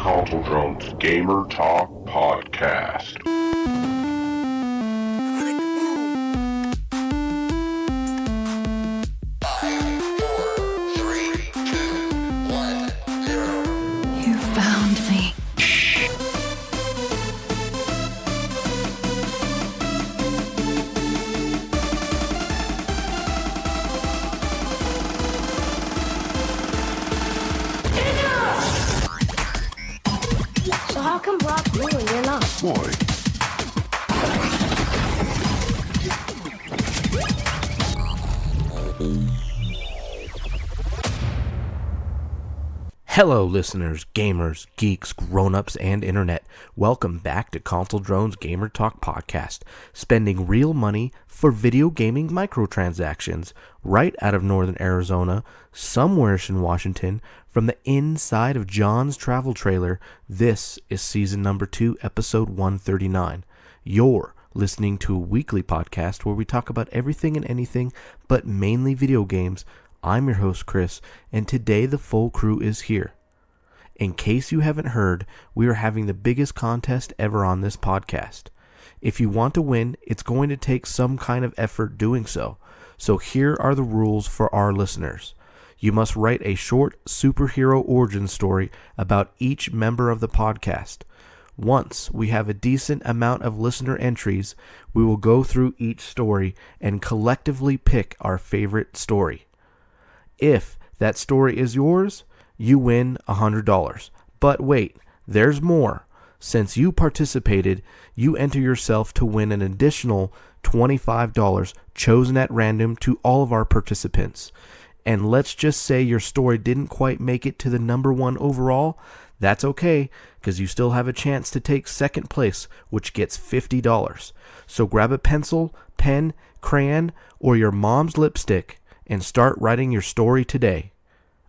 Drone's Gamer Talk Podcast. 5, 4, 3, 2, 1, 0. You found me. So how come Brock's blue and you're not? Boy. Hello listeners, gamers, geeks, grown-ups, and internet. Welcome back to Console Drone's Gamer Talk Podcast, spending real money for video gaming microtransactions right out of northern Arizona, somewhere in Washington, from the inside of John's travel trailer. This is season number 2, episode 139. You're listening to a weekly podcast where we talk about everything and anything, but mainly video games. I'm your host, Chris, and today the full crew is here. In case you haven't heard, we are having the biggest contest ever on this podcast. If you want to win, it's going to take some kind of effort doing so. So here are the rules for our listeners. You must write a short superhero origin story about each member of the podcast. Once we have a decent amount of listener entries, we will go through each story and collectively pick our favorite story. If that story is yours, you win $100. But wait, there's more. Since you participated, you enter yourself to win an additional $25 chosen at random to all of our participants. And let's just say your story didn't quite make it to the number 1 overall. That's okay, because you still have a chance to take second place, which gets $50. So grab a pencil, pen, crayon, or your mom's lipstick and start writing your story today.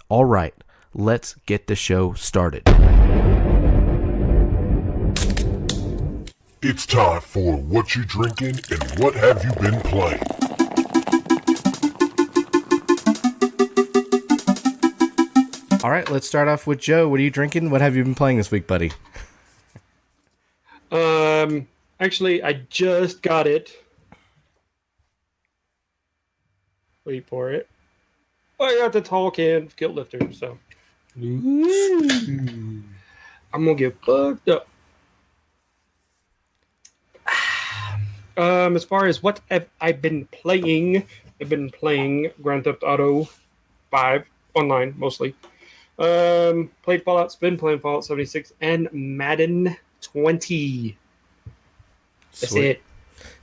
All right, let's get the show started. It's time for What You Drinking and What Have You Been Playing. All right, let's start off with Joe. What are you drinking? What have you been playing this week, buddy? Actually, I just got it. Wait for it. Oh, I got the tall can guilt lifter, so I'm gonna get fucked up. As far as what have I been playing, I've been playing Grand Theft Auto 5 online mostly. Played Fallout, been playing Fallout 76 and Madden 20. That's Sweet. it.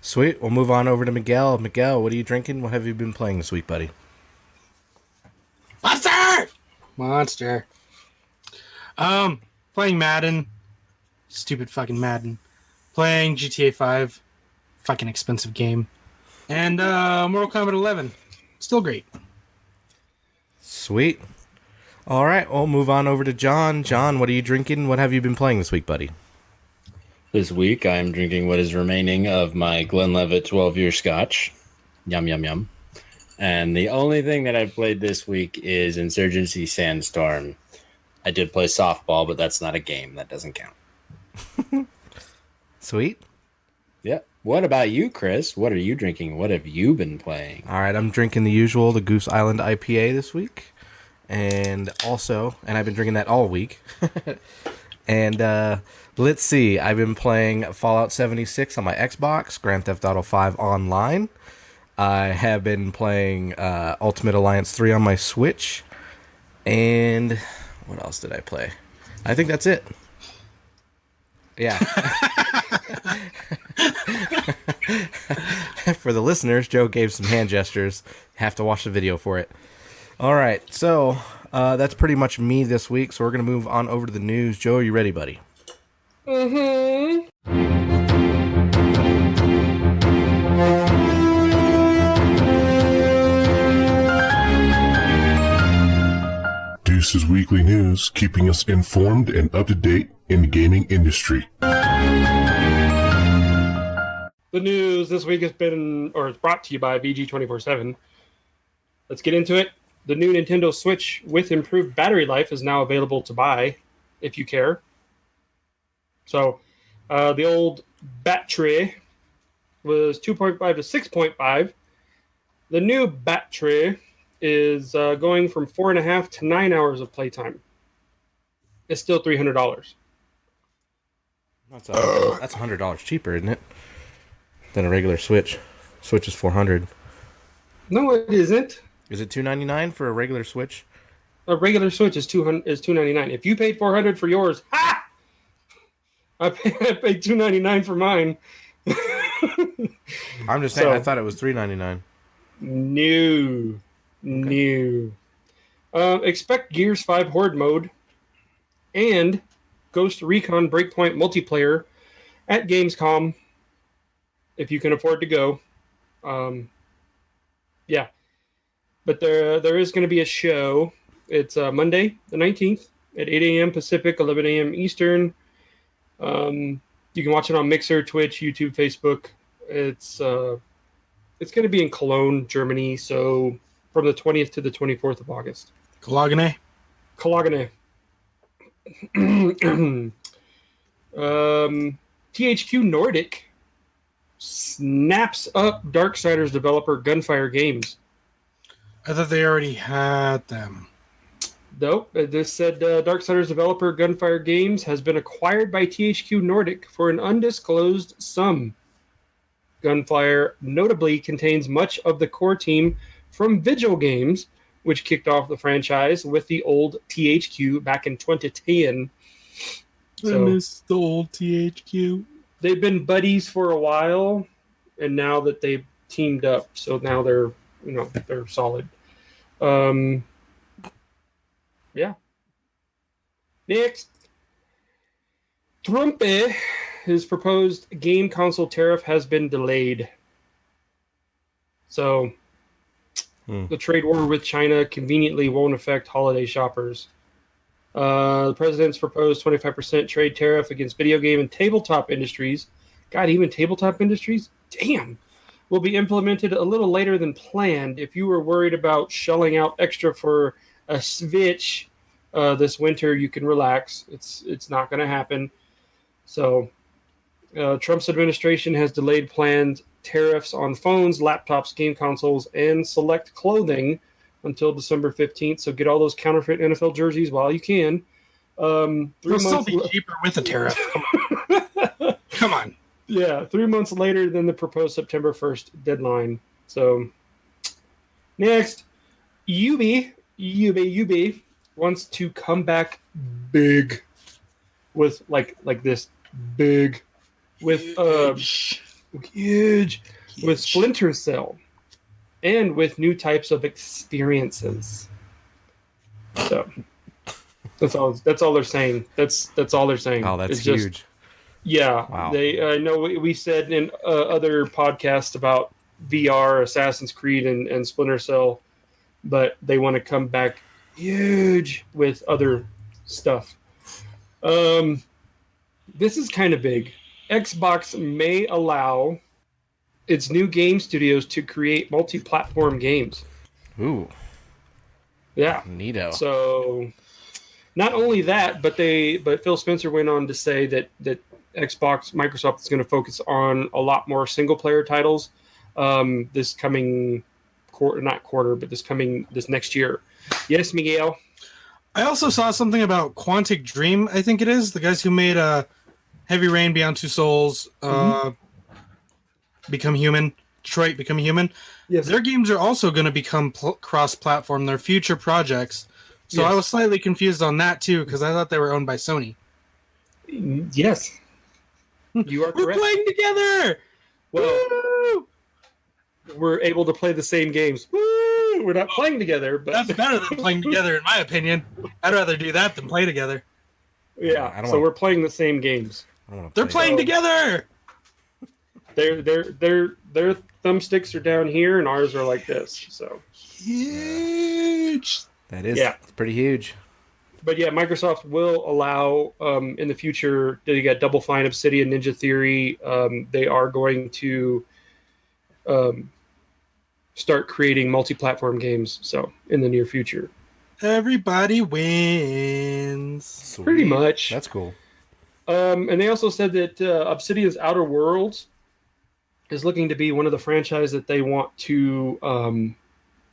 Sweet. We'll move on over to Miguel. Miguel, what are you drinking? What have you been playing this week, buddy? Monster. Playing Madden. Stupid fucking Madden. Playing GTA 5. Fucking expensive game. And Mortal Kombat 11. Still great. Sweet. All right, we'll move on over to John. John, what are you drinking? What have you been playing this week, buddy? This week, I'm drinking what is remaining of my Glenlivet 12-year scotch. Yum, yum, yum. And the only thing that I've played this week is Insurgency Sandstorm. I did play softball, but that's not a game. That doesn't count. Sweet. Yeah. What about you, Chris? What are you drinking? What have you been playing? All right, I'm drinking the usual, the Goose Island IPA this week. And I've been drinking that all week. And let's see, I've been playing Fallout 76 on my Xbox, Grand Theft Auto 5 online. I have been playing Ultimate Alliance 3 on my Switch. And what else did I play? I think that's it. Yeah. For the listeners, Joe gave some hand gestures. Have to watch the video for it. All right, so that's pretty much me this week. So we're going to move on over to the news. Joe, are you ready, buddy? Mm-hmm. Deuce's Weekly News, keeping us informed and up to date in the gaming industry. The news this week has been, or is brought to you by VG247. Let's get into it. The new Nintendo Switch with improved battery life is now available to buy, if you care. So the old battery was 2.5 to 6.5. The new battery is going from 4.5 to 9 hours of playtime. It's still $300. That's $100 cheaper, isn't it? Than a regular Switch. Switch is $400. No, it isn't. Is it $299 for a regular Switch? A regular Switch is $299. If you paid $400 for yours, ha! I paid $299 for mine. I'm just saying, I thought it was $399. No. Expect Gears 5 Horde mode and Ghost Recon Breakpoint multiplayer at Gamescom if you can afford to go. Yeah. But there is going to be a show. It's Monday, the 19th at 8 a.m. Pacific, 11 a.m. Eastern. You can watch it on Mixer, Twitch, YouTube, Facebook. It's going to be in Cologne, Germany. So from the 20th to the 24th of August. Cologne. THQ Nordic snaps up Darksiders developer Gunfire Games. I thought they already had them. Nope. This said Darksiders developer Gunfire Games has been acquired by THQ Nordic for an undisclosed sum. Gunfire notably contains much of the core team from Vigil Games, which kicked off the franchise with the old THQ back in 2010. I miss the old THQ. They've been buddies for a while, and now that they've teamed up, so now they're solid. Yeah. Next, Trump, his proposed game console tariff has been delayed. So, the trade war with China conveniently won't affect holiday shoppers. The president's proposed 25% trade tariff against video game and tabletop industries. God, even tabletop industries? Damn. Will be implemented a little later than planned. If you were worried about shelling out extra for a Switch this winter, you can relax. It's not going to happen. So, Trump's administration has delayed planned tariffs on phones, laptops, game consoles, and select clothing until December 15th. So get all those counterfeit NFL jerseys while you can. It'll still be cheaper with a tariff. Come on. Yeah, 3 months later than the proposed September 1st deadline. So next, UB wants to come back big with like this big with huge with Splinter Cell and with new types of experiences. So that's all they're saying. That's all they're saying. Oh, that's it's huge. Just, yeah, wow. They know we said in other podcasts about VR, Assassin's Creed, and Splinter Cell, but they want to come back huge with other stuff. This is kind of big. Xbox may allow its new game studios to create multi-platform games. Ooh. Yeah. Neato. So not only that, but Phil Spencer went on to say that Microsoft is going to focus on a lot more single-player titles this coming this next year. Yes, Miguel? I also saw something about Quantic Dream, I think it is. The guys who made Heavy Rain, Beyond Two Souls, Become Human, Detroit, Become Human. Yes. Their games are also going to become cross-platform. They're future projects. So Yes. I was slightly confused on that, too, because I thought they were owned by Sony. Yes. You are We're correct. playing together! Well, Woo! we're able to play the same games. Woo! We're not playing together, but That's better than playing together, in my opinion. I'd rather do that than play together. yeah. I don't So wanna- we're playing the same games. I don't wanna They're play playing together! Their thumbsticks are down here, and ours are like this. So, Huge! That is Yeah. pretty huge. but yeah, Microsoft will allow in the future. They got Double Fine, Obsidian, Ninja Theory. They are going to start creating multi-platform games. So in the near future, Everybody wins. Sweet. pretty much. That's cool. And they also said that Obsidian's Outer Worlds is looking to be one of the franchise that they want to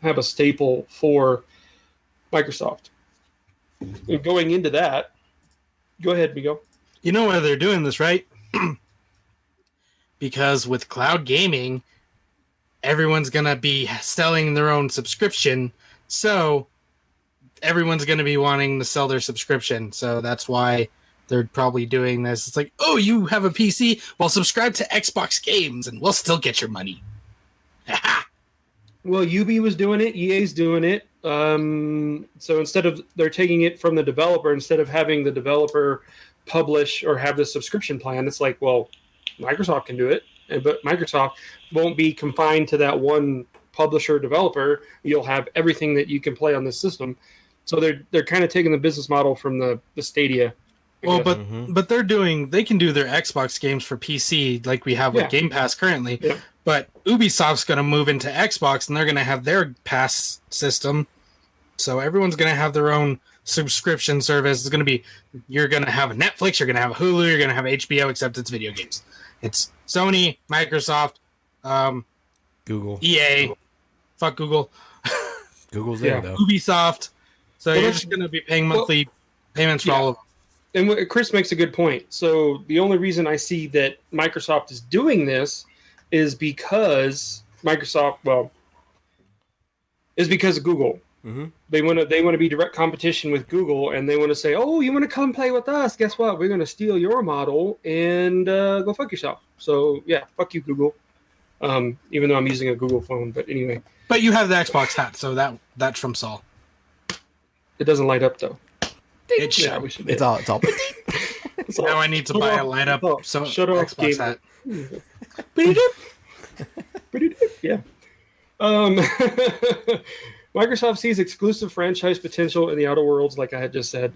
have a staple for Microsoft. And going into that, go ahead, Miguel. You know why they're doing this, right? Because with cloud gaming, everyone's going to be selling their own subscription. So everyone's going to be wanting to sell their subscription. So that's why they're probably doing this. It's like, oh, you have a PC? Well, subscribe to Xbox games and we'll still get your money. Well, Ubi was doing it. EA's doing it. So instead of they're taking it from the developer, instead of having the developer publish or have the subscription plan, it's like, well, Microsoft can do it, but Microsoft won't be confined to that one publisher developer. You'll have everything that you can play on this system. So they're kind of taking the business model from the Stadia. Well, but they can do their Xbox games for PC like we have with Game Pass currently. Yeah. But Ubisoft's going to move into Xbox and they're going to have their pass system. So everyone's going to have their own subscription service. It's going to be, you're going to have a Netflix, you're going to have a Hulu, you're going to have HBO, except it's video games. It's Sony, Microsoft, Google, EA, fuck Google, Google's there though. Ubisoft. So Well, you're just going to be paying monthly payments for all of them. And Chris makes a good point. So the only reason I see that Microsoft is doing this is because is because of Google. Mm-hmm. They want to be direct competition with Google, and they want to say, "Oh, you want to come play with us? Guess what? We're going to steal your model and go fuck yourself." So yeah, fuck you, Google. Even though I'm using a Google phone, but anyway, But you have the Xbox hat, so that's from Saul. it doesn't light up though. It should. Yeah, we should. It's all. It's all- Now I need to buy a light up Shut off, Xbox gamer. hat. Pretty good, yeah. Microsoft sees exclusive franchise potential in the Outer Worlds, like I had just said.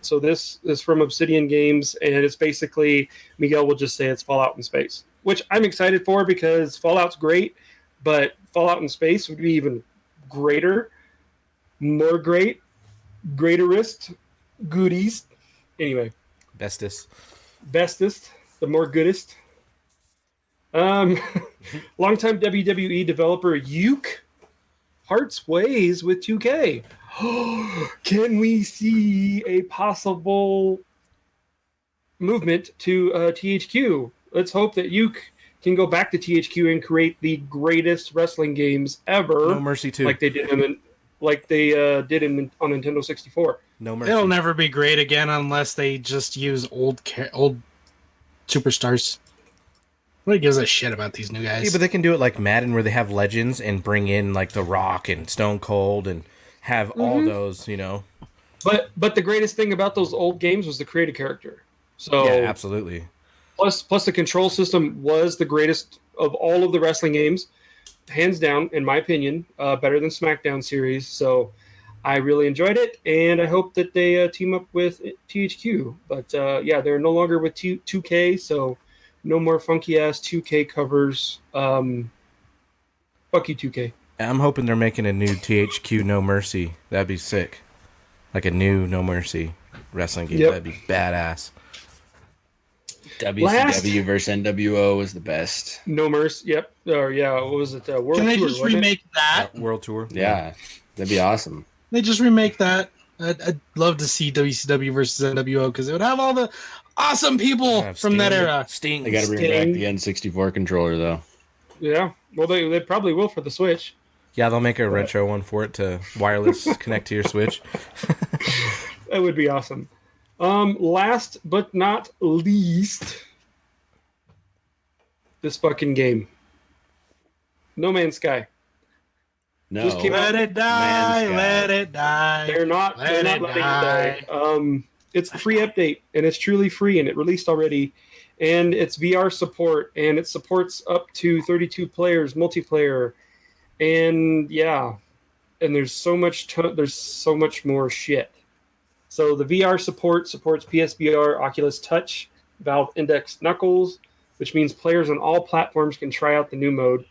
So this is from Obsidian Games, and it's basically, Miguel will just say it's Fallout in space, which I'm excited for because Fallout's great, but Fallout in space would be even greater, more greaterest, goodies. Anyway, Bestest. the more goodest. Longtime WWE developer Uke parts ways with 2K. Can we see a possible movement to THQ? Let's hope that Uke can go back to THQ and create the greatest wrestling games ever. No Mercy 2. like they did on Nintendo 64. No Mercy. It'll never be great again unless they just use old superstars. Nobody gives a shit about these new guys. Yeah, but they can do it like Madden, where they have legends and bring in like The Rock and Stone Cold and have all those, you know. But the greatest thing about those old games was the creative character. So Yeah, absolutely. plus the control system was the greatest of all of the wrestling games, hands down, in my opinion, better than SmackDown series. So I really enjoyed it, and I hope that they team up with THQ. But yeah, they're no longer with 2K, so no more funky ass 2K covers. Fuck you, 2K. I'm hoping they're making a new THQ No Mercy. That'd be sick. Like a new No Mercy wrestling game. Yep. That'd be badass. WCW versus NWO was the best. No Mercy. Yep. Or yeah, what was it? World Can they Tour, just wasn't it? remake that? World Tour. Yeah, that'd be awesome. They just remake that. I'd love to see WCW versus NWO because it would have all the awesome people Have from that Sting. era. Sting. They got to bring back the N64 controller though. Yeah. Well, they probably will for the Switch. Yeah, they'll make a retro one for it to wireless connect to your Switch. That would be awesome. Last but not least, this fucking game. No Man's Sky. No, Just came out. Let it die, Man's Sky. let it die. They're not Let letting it it die. die. It's a free update, and it's truly free, and it released already. And it's VR support, and it supports up to 32 players multiplayer. And yeah, and there's so much more shit. So the VR support supports PSVR, Oculus Touch, Valve Index Knuckles, which means players on all platforms can try out the new mode.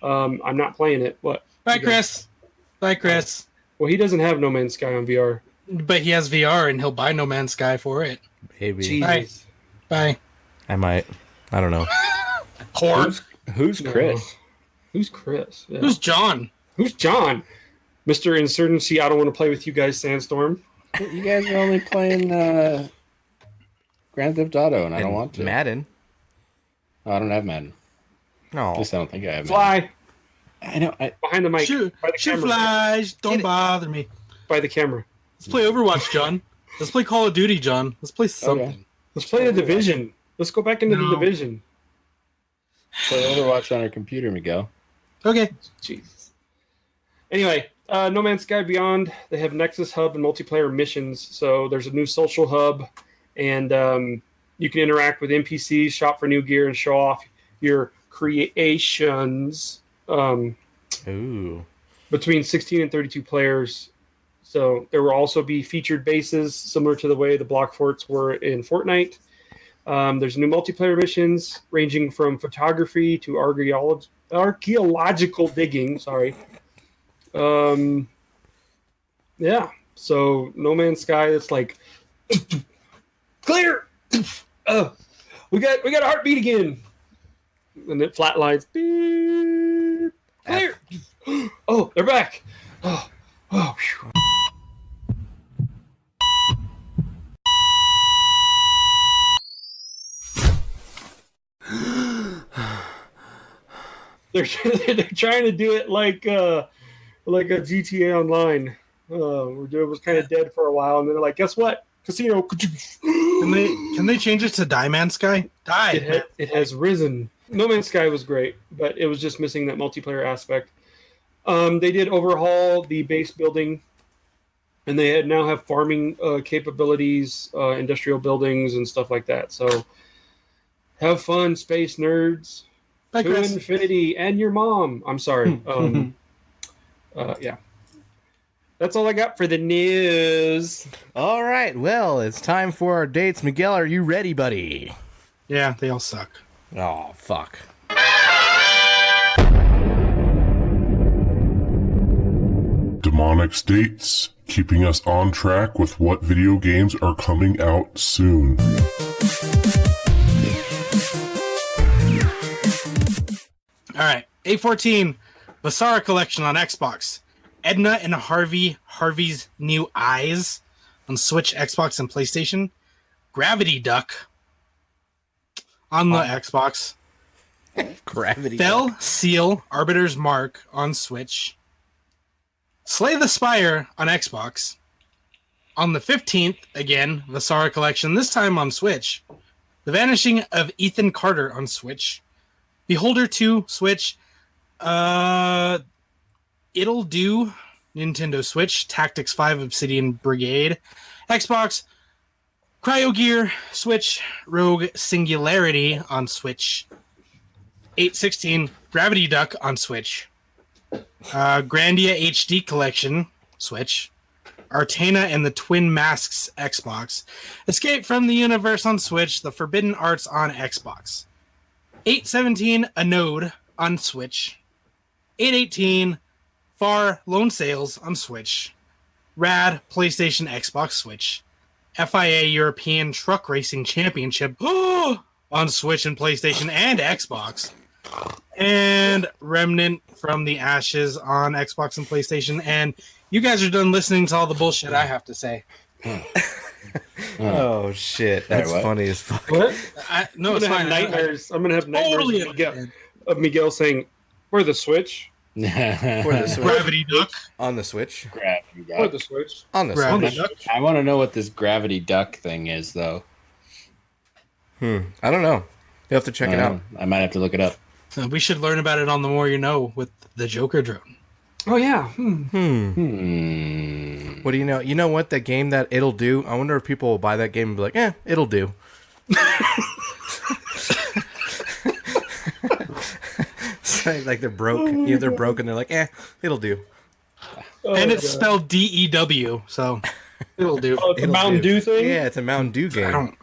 I'm not playing it. What? Bye, Chris. Bye, Chris. Well, he doesn't have No Man's Sky on VR. But he has VR and he'll buy No Man's Sky for it. Baby. Jesus. Right. Bye. I might. I don't know. Whore. Who's Chris? Who's Chris? Yeah. Who's John? Who's John? Mr. Insurgency, I don't want to play with you guys, Sandstorm. You guys are only playing Grand Theft Auto, and I don't want to. Madden. Oh, I don't have Madden. No. At least I don't think I have Madden. Fly I know. behind the mic. Shoot by the camera. flies. Don't bother me. By the camera. Let's play Overwatch, John. Let's play Call of Duty, John. Let's play something. Okay. Let's play the Division. Let's go back into the Division. Play Overwatch on our computer, Miguel. Okay. Jesus. Anyway, No Man's Sky Beyond, they have Nexus Hub and multiplayer missions. So there's a new social hub, and you can interact with NPCs, shop for new gear, and show off your creations Ooh. between 16 and 32 players. So there will also be featured bases similar to the way the block forts were in Fortnite. There's new multiplayer missions ranging from photography to archaeological digging. Sorry. Yeah. So No Man's Sky, it's like clear. We got a heartbeat again, and it flatlines. Beep. Clear. Oh, they're back. Oh, whew. They're trying to do it like a GTA Online. It was kind of dead for a while, and then they're like, "Guess what? Casino." Can they change it to Die Man's Sky? It has risen. No Man's Sky was great, but it was just missing that multiplayer aspect. They did overhaul the base building, and they now have farming capabilities, industrial buildings, and stuff like that. So, have fun, space nerds. Bye, To Chris. infinity and your mom. I'm sorry. Yeah. That's all I got for the news. All right. Well, it's time for our dates. Miguel, are you ready, buddy? Yeah, they all suck. Oh, fuck. Demonic States, keeping us on track with what video games are coming out soon. All right, A14, Vasara Collection on Xbox, Edna and Harvey's New Eyes on Switch, Xbox, and PlayStation, Gravity Duck on the Xbox, Gravity. Fell Seal Arbiter's Mark on Switch, Slay the Spire on Xbox. On the 15th, again, Vasara Collection, this time on Switch, The Vanishing of Ethan Carter on Switch, Beholder 2 Switch, It'll Do Nintendo Switch, Tactics 5 Obsidian Brigade, Xbox, Cryo Gear Switch, Rogue Singularity on Switch, 816 Gravity Duck on Switch, Grandia HD Collection Switch, Artana and the Twin Masks Xbox, Escape from the Universe on Switch, The Forbidden Arts on Xbox, 817 Anode on Switch, 818 Far Lone Sales on Switch, Rad PlayStation Xbox Switch, FIA European Truck Racing Championship on Switch and PlayStation and Xbox, and Remnant from the Ashes on Xbox and PlayStation. And you guys are done listening to all the bullshit I have to say. Oh, shit. That's what? funny as fuck. What? No, I'm it's gonna have fine. nightmares. I'm gonna have nightmares Totally of Miguel saying, "Where's the Switch? For the Switch. Gravity Duck. On the Switch. Gravity Where's the Duck. Switch?" On the Gravity Switch. Duck. I want to know what this Gravity Duck thing is, though. I don't know. You have to check it out. I might have to look it up. We should learn about it on The More You Know with the Joker drone. Oh yeah. What do you know? You know what? That game that It'll Do. I wonder if people will buy that game and be like, it'll do. Like they're broke. Yeah, they're broke and they're like, it'll do. Oh, And it's God. spelled DEW, so it'll do. Oh, it's a It'll Mountain do. Dew thing. Yeah, it's a Mountain Dew game. I don't.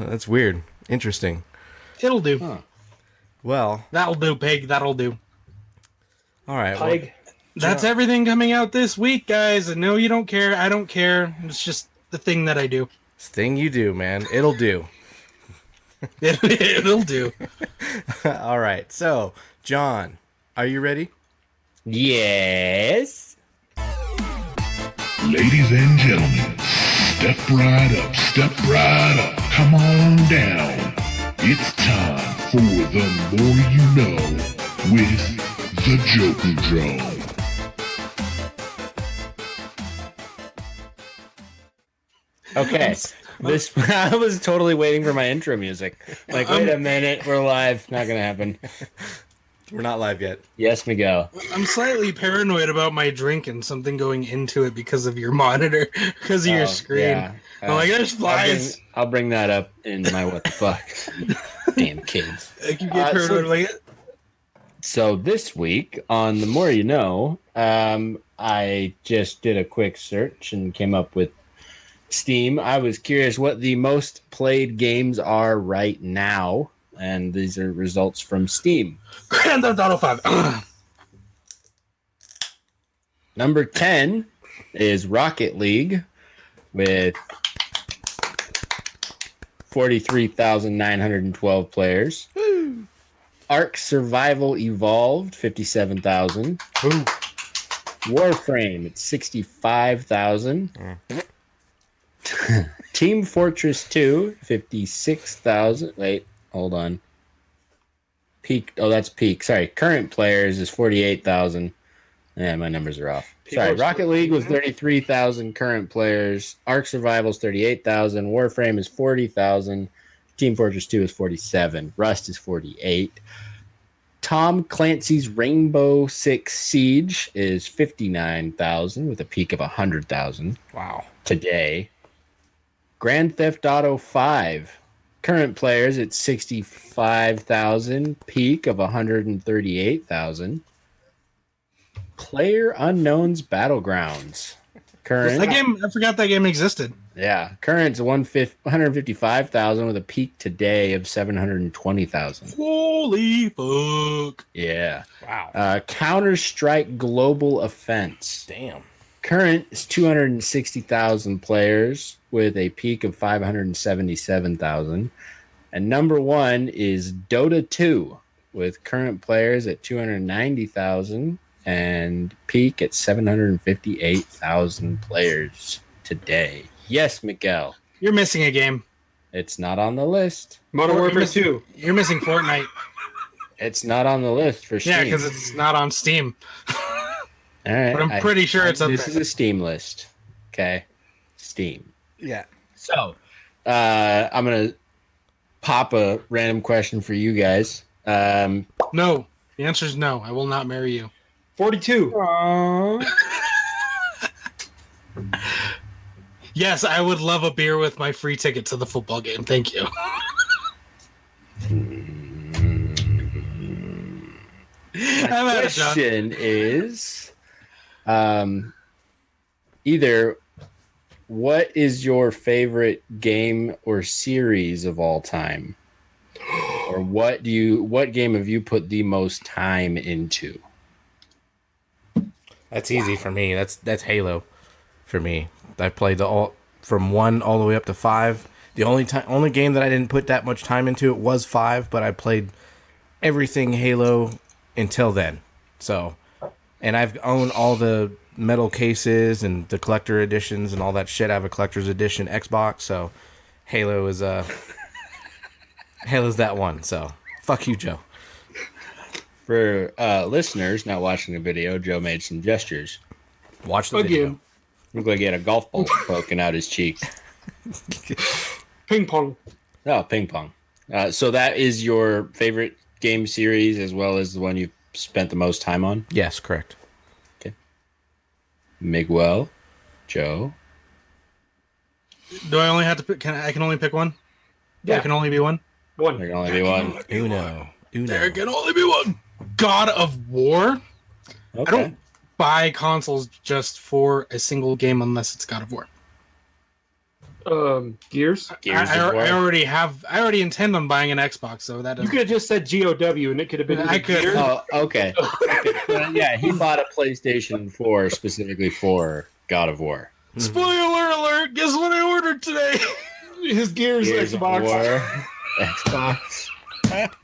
That's weird. Interesting. It'll do. Huh. Well, That'll do, pig. That'll do. all right. Well, Pike. That's everything coming out this week, guys. I know you don't care. I don't care. It's just the thing that I do. it's thing you do, man. It'll do. It'll do. All right. So, John, are you ready? Yes. Ladies and gentlemen, step right up, step right up, come on down. It's time for the More You Know with the Joker Drone. Okay. This I was totally waiting for my intro music. Like, wait a minute, we're live. Not gonna happen. We're not live yet. Yes, Miguel. I'm slightly paranoid about my drink and something going into it because of your monitor, because of your screen. Yeah. I'm like, there's flies. I'll bring that up in my what the fuck. Damn kids. I can get paranoid like it. So this week on The More You Know, I just did a quick search and came up with Steam. I was curious what the most played games are right now, and these are results from Steam. Grand Theft Auto 5. Number 10 is Rocket League with 43,912 players. Woo. Ark Survival Evolved, 57,000. Warframe, it's 65,000. Team Fortress 2, 56,000. Wait, hold on. Peak. Oh, that's peak. Sorry, current players is 48,000. Yeah, my numbers are off. Sorry, Rocket League was 33,000 current players. Ark Survival is 38,000. Warframe is 40,000. Team Fortress 2 is 47. Rust is 48. Tom Clancy's Rainbow Six Siege is 59,000 with a peak of 100,000. Wow. Today. Grand Theft Auto 5. Current players at 65,000. Peak of 138,000. Player Unknown's Battlegrounds. Current. That game, I forgot that game existed. Yeah. Current's 155,000 with a peak today of 720,000. Holy fuck. Yeah. Wow. Counter-Strike Global Offense. Damn. Current is 260,000 players with a peak of 577,000. And number 1 is Dota 2 with current players at 290,000 and peak at 758,000 players today. Yes, Miguel. You're missing a game. It's not on the list. Modern Warfare 2. You're missing Fortnite. It's not on the list for Steam. Yeah, because it's not on Steam. All right. But I'm pretty sure it's up This there. is a Steam list. Okay. Steam. Yeah. So, I'm going to pop a random question for you guys. No. The answer is no. I will not marry you. 42. Yes, I would love a beer with my free ticket to the football game. Thank you. My question is, either what is your favorite game or series of all time, or what game have you put the most time into? That's easy for me. That's Halo for me. I played from 1 all the way up to 5. The only game that I didn't put that much time into it was 5, but I played everything Halo until then. So, and I've owned all the metal cases and the collector editions and all that shit. I have a collector's edition Xbox, so Halo is Halo's that one. So, fuck you, Joe. For listeners not watching the video, Joe made some gestures. Watch the video. Looked like he had a golf ball poking out his cheek. Ping pong. Oh, ping pong. So that is your favorite game series as well as the one you've spent the most time on? Yes, correct. Okay. Miguel, Joe. Do I only have to pick? I can only pick one? Yeah. There can only be one? One. There can only be one. Uno. There can only be one. God of War? Okay. I don't buy consoles just for a single game unless it's God of War. Gears. Gears I of War. I already intend on buying an Xbox, so that You doesn't. could have just said GOW and it could have been. I could. Gears. Oh, okay. Yeah, he bought a PlayStation 4 specifically for God of War. Spoiler alert! Guess what I ordered today? His Gears Gears of Xbox. War. Xbox.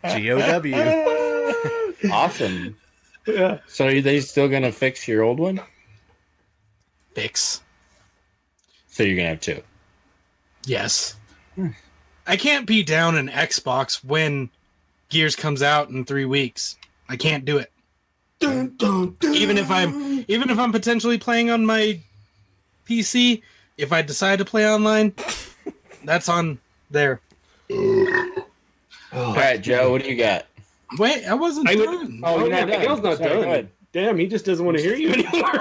GOW. Awesome. Yeah. So are they still gonna fix your old one? Fix. So you're gonna have two. Yes. I can't be down an Xbox when Gears comes out in 3 weeks. I can't do it. Even if I'm potentially playing on my PC, if I decide to play online, that's on there. All right, Joe, what do you got? Wait, I wasn't done. Oh, you're yeah, not done. Miguel's not Sorry, go done. ahead. Damn, he just doesn't want to hear you anymore.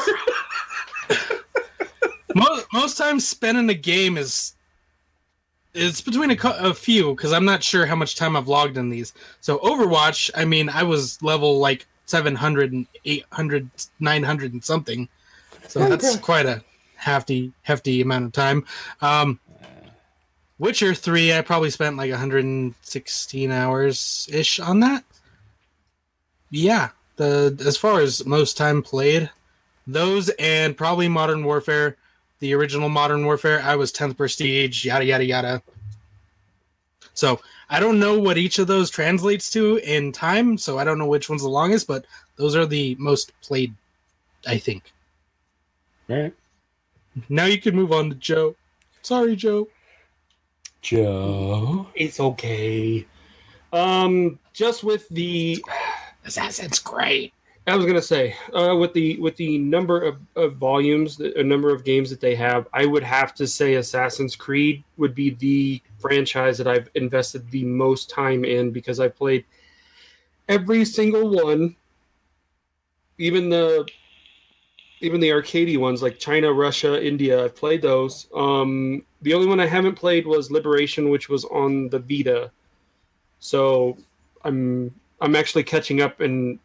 Most times spent in a game it's between a few, because I'm not sure how much time I've logged in these. So Overwatch, I mean, I was level like 700 and 800, 900 and something. So that's quite a hefty amount of time. Witcher 3, I probably spent like 116 hours-ish on that. Yeah, as far as most time played, those and probably Modern Warfare, the original Modern Warfare, I was 10th Prestige, yada, yada, yada. So I don't know what each of those translates to in time, so I don't know which one's the longest, but those are the most played, I think. All right. Now you can move on to Joe. Sorry, Joe. Joe. It's okay. Just with the Assassin's great. I was gonna say, with the number of volumes, the number of games that they have, I would have to say Assassin's Creed would be the franchise that I've invested the most time in, because I played every single one, even the arcadey ones like China, Russia, India. I've played those. The only one I haven't played was Liberation, which was on the Vita. So I'm actually catching up, and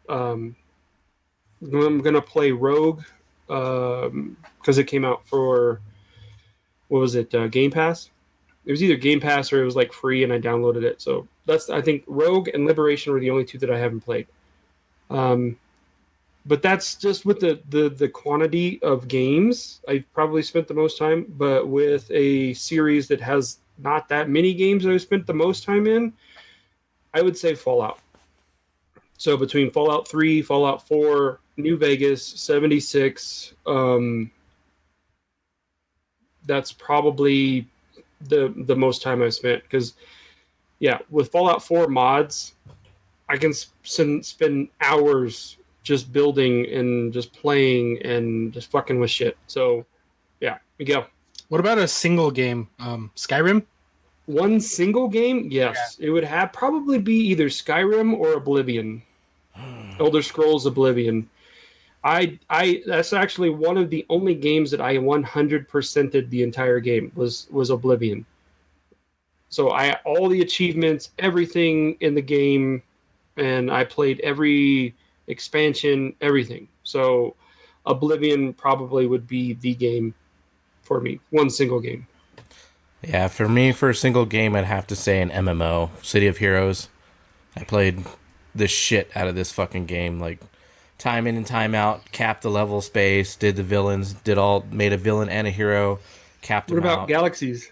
I'm gonna play Rogue because it came out for, what was it, Game Pass? It was either Game Pass or it was like free, and I downloaded it. So I think Rogue and Liberation were the only two that I haven't played. But that's just with the quantity of games. I've probably spent the most time, but with a series that has not that many games that I've spent the most time in, I would say Fallout. So between Fallout 3, Fallout 4, New Vegas, 76, that's probably the most time I've spent. Because, yeah, with Fallout 4 mods, I can spend hours just building and just playing and just fucking with shit. So, yeah, Miguel. What about a single game? Skyrim? One single game? Yes. Yeah. It would probably be either Skyrim or Oblivion. Elder Scrolls Oblivion. That's actually one of the only games that I 100%ed the entire game was Oblivion. So all the achievements, everything in the game, and I played every expansion, everything. So Oblivion probably would be the game for me. One single game. Yeah, for me, for a single game, I'd have to say an MMO, City of Heroes. I played the shit out of this fucking game, like time in and time out, capped the level space, did the villains, made a villain and a hero, capped them out. What about Galaxies?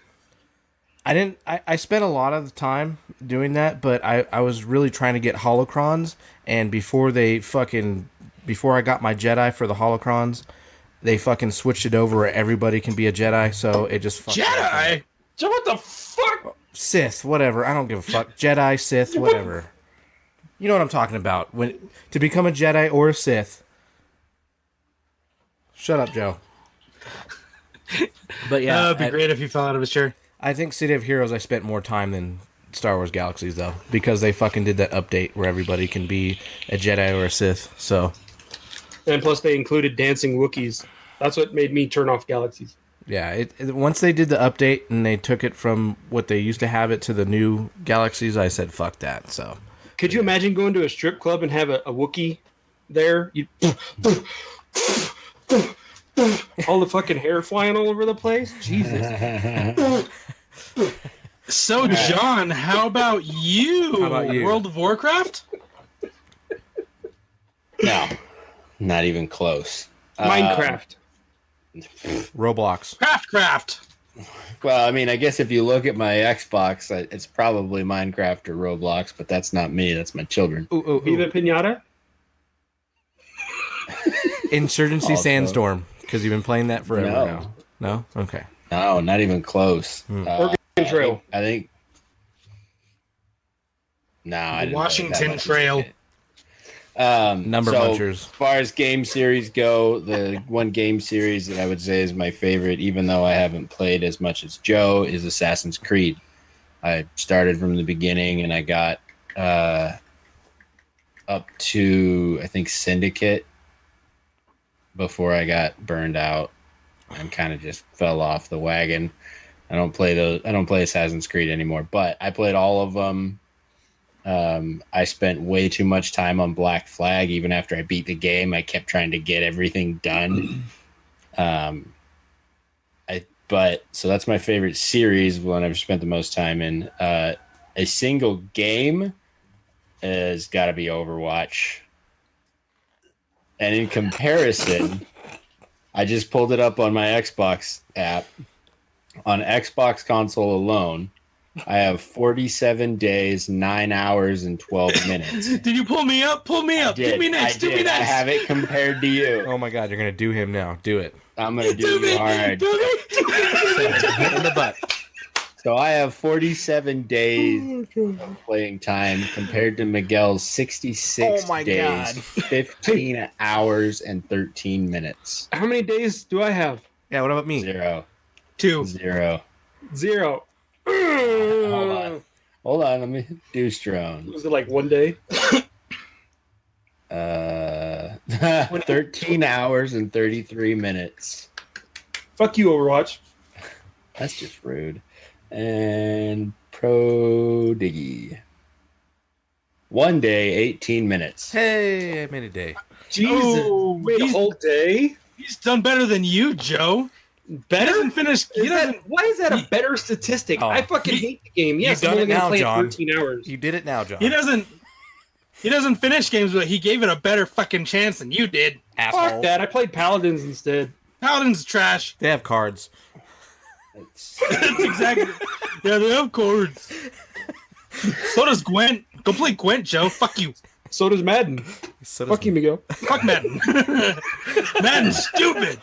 I spent a lot of the time doing that, but I was really trying to get holocrons, and before I got my Jedi for the holocrons, they fucking switched it over where everybody can be a Jedi, so it just fucked Jedi? So what the fuck? Sith, whatever. I don't give a fuck. Jedi, Sith, whatever. You know what I'm talking about. To become a Jedi or a Sith. Shut up, Joe. But yeah. It'd be great if he fell out of his chair. I think City of Heroes I spent more time than Star Wars Galaxies, though, because they fucking did that update where everybody can be a Jedi or a Sith, so. And plus they included dancing Wookiees. That's what made me turn off Galaxies. Yeah, once they did the update and they took it from what they used to have it to the new Galaxies, I said, fuck that, so. Could you imagine going to a strip club and have a Wookiee there? All the fucking hair flying all over the place? Jesus. So, John, how about you? How about you? World of Warcraft? No, not even close. Minecraft. Roblox. Craft. Well, I mean, I guess if you look at my Xbox, it's probably Minecraft or Roblox, but that's not me. That's my children. Viva Pinata? Insurgency Also- Sandstorm, because you've been playing that forever No. now. No? Okay. No, not even close. Oregon Trail. I think. No, I didn't play Washington that much as a Trail. kid. Number munchers. As far as game series go, the one game series that I would say is my favorite, even though I haven't played as much as Joe, is Assassin's Creed. I started from the beginning and I got up to, I think, Syndicate before I got burned out and kind of just fell off the wagon. I don't play Assassin's Creed anymore, but I played all of them. I spent way too much time on Black Flag. Even after I beat the game, I kept trying to get everything done. So that's my favorite series, one I've spent the most time in. A single game has got to be Overwatch. And in comparison, I just pulled it up on my Xbox app. On Xbox console alone, I have 47 days, 9 hours, and 12 minutes. Did you pull me up? Pull me up. Did. Do me next. I Do me did. I next. have it compared to you. Oh my god, you're going to do him now. Do it. I'm going to do you hard. Do me. Hit in the butt. So I have 47 days of playing time compared to Miguel's 66 Oh my days, God. 15 hours, and 13 minutes. How many days do I have? Yeah, what about me? Zero. 2. Zero. 0. Hold on. Let me do Drone. Was it like 1 day? 13 hours and 33 minutes. Fuck you, Overwatch. That's just rude. And Pro Diggy. 1 day, 18 minutes. Hey, I made a day. Jesus. Oh, Wait, a whole day? He's done better than you, Joe. He Better? doesn't finish. He doesn't. Why is that a better statistic? Oh. I fucking hate the game. Yes, done I'm only it going to now, play John. it 13 hours. You did it now, John. He doesn't. He doesn't finish games, but he gave it a better fucking chance than you did. Asshole. Fuck that. I played Paladins instead. Paladin's trash. They have cards. It's- That's exactly. Yeah, they have cards. So does Gwent. Go play Gwent, Joe. Fuck you. So does Madden. So does Fuck you, Miguel. Fuck Madden. Madden's stupid.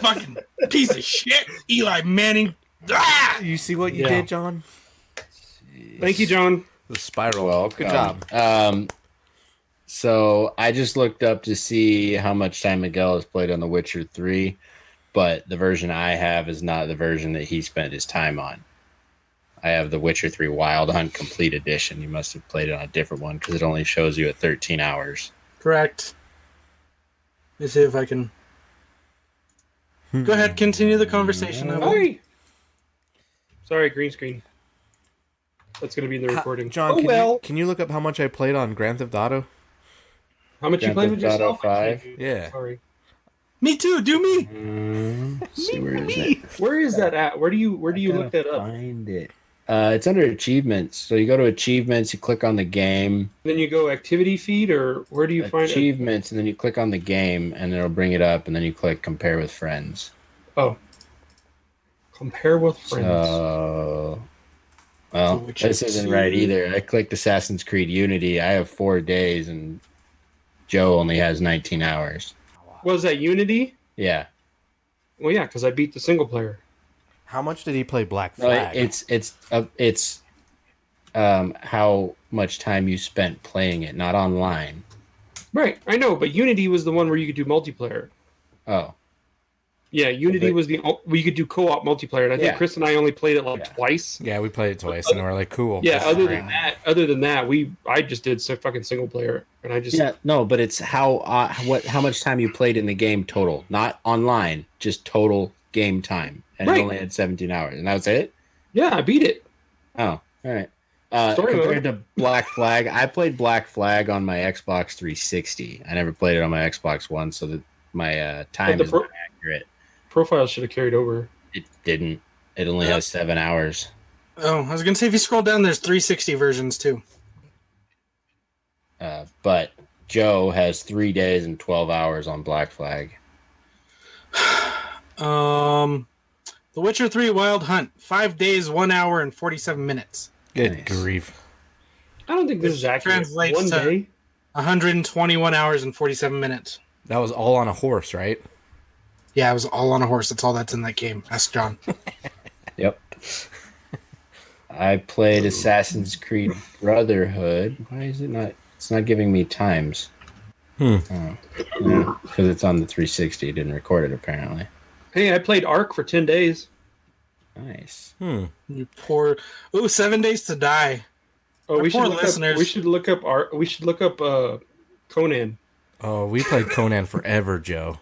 Fucking piece of shit. Eli Manning. Ah! You see what you Yeah. did, John? Thank you, John. The spiral. Well, Good job. So I just looked up to see how much time Miguel has played on The Witcher 3, but the version I have is not the version that he spent his time on. I have The Witcher 3 Wild Hunt Complete Edition. You must have played it on a different one because it only shows you at 13 hours. Correct. Let's see if I can. Go ahead, continue the conversation. I will. Sorry, green screen. That's going to be in the recording. John, oh, well. can you look up how much I played on Grand Theft Auto? How much you played with Grand Theft yourself? Auto 5? Yeah. Sorry. Me too. Do me. Let's see, where is it? Where is that at? Where do you look that up? Find it. It's under achievements. So you go to achievements, you click on the game, Then you go activity feed, or where do you find it? achievements, and then you click on the game, and it'll bring it up, and then you click compare with friends. Oh. Compare with friends. Well, Witcher this isn't 2. right either. I clicked Assassin's Creed Unity. I have 4 days, and Joe only has 19 hours. Was that Unity? Yeah. Well, yeah, because I beat the single player. How much did he play Black No, Flag? it's how much time you spent playing it, not online. Right, I know, but Unity was the one where you could do multiplayer. Oh, Yeah, Unity But- was the where you could do co-op multiplayer, and I think Yeah. Chris and I only played it like Yeah. twice. Yeah, we played it twice, and we're like, cool. Yeah, this is other great. than that, I just did fucking single player, and I just yeah, no, but it's how much time you played in the game total, not online, just total game time, and Right. it only had 17 hours, and that was it. yeah, I beat it. Oh, all right. Story Compared to Black Flag, I played Black Flag on my Xbox 360. I never played it on my Xbox One, so that my time the is pro- not accurate. Profile should have carried over. It didn't. It only has 7 hours. Oh, I was gonna say if you scroll down, there's 360 versions too. But Joe has 3 days and 12 hours on Black Flag. The Witcher 3 Wild Hunt, 5 days, 1 hour, and 47 minutes. Good grief. I don't think this is accurate. Translates One to day. 121 hours and 47 minutes. That was all on a horse, right? Yeah, it was all on a horse. That's all that's in that game. Ask John. Yep. I played Assassin's Creed Brotherhood. Why is it not? It's not giving me times. Because it's on the 360. It didn't record it, apparently. Hey, I played Ark for 10 days. Nice. You poor... Ooh, 7 Days to Die. Oh, we should poor look listeners. up. We should look up Ark. We should look up Conan. Oh, we played Conan forever, Joe.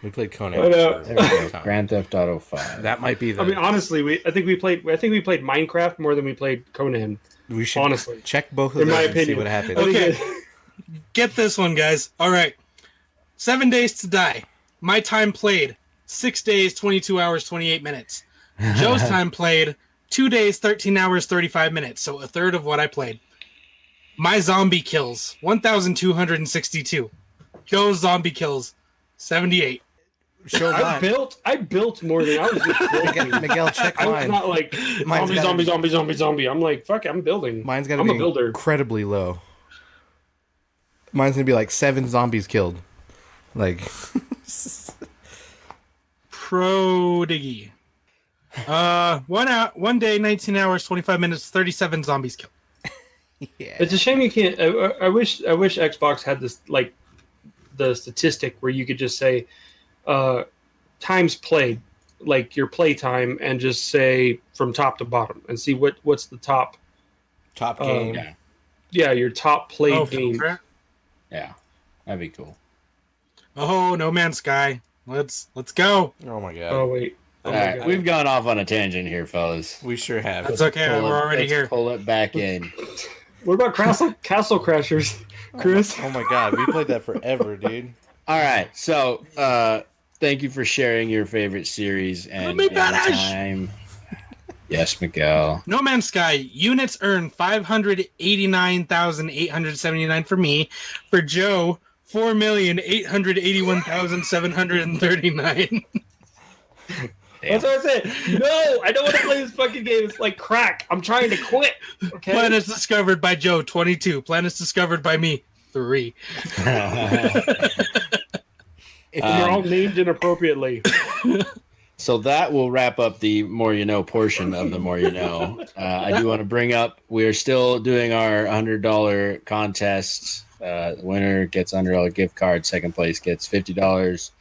We played Conan I know. for There we a go. long time. Grand Theft Auto 5. That might be the... I mean, honestly, I think we played Minecraft more than we played Conan. we should honestly. check both of In those my and see opinion. what happens. Okay. Get this one, guys. All right. 7 Days to Die. My time played, 6 days, 22 hours, 28 minutes. Joe's time played, 2 days, 13 hours, 35 minutes. So a third of what I played. My zombie kills, 1,262. Joe's zombie kills, 78. Show I built more than I was just building. Miguel, check I was mine. not like Mine's gotta zombie. I'm like, fuck it, I'm building. Mine's got to I'm be a builder. incredibly low. Mine's going to be like 7 zombies killed. Like... Prodigy. 1 day, 19 hours, 25 minutes, 37 zombies killed. yeah. It's a shame you can't. I wish Xbox had this, like, the statistic where you could just say times played, like your play time, and just say from top to bottom and see what's the top. Top game. Yeah, your top played game. Filter. Yeah. That'd be cool. Oh, No Man's Sky. Let's go. Oh my god. Oh wait. Oh All my right. God. We've gone off on a tangent here, fellas. We sure have. That's okay. Pull We're it- already let's here. Pull it back in. What about Castle Crashers, Chris? Oh my god, we played that forever, dude. All right. So, thank you for sharing your favorite series and Let me finish. time. Yes, Miguel. No Man's Sky. Units earned 589,879 for me. For Joe, 4,881,739. That's what I said. No, I don't want to play this fucking game. It's like crack. I'm trying to quit. Okay. Planets discovered by Joe, 22. Planets discovered by me, 3. They're all named inappropriately. So that will wrap up the More You Know portion of the More You Know. I do want to bring up, we're still doing our $100 contest. The winner gets $100 gift card. Second place gets $50.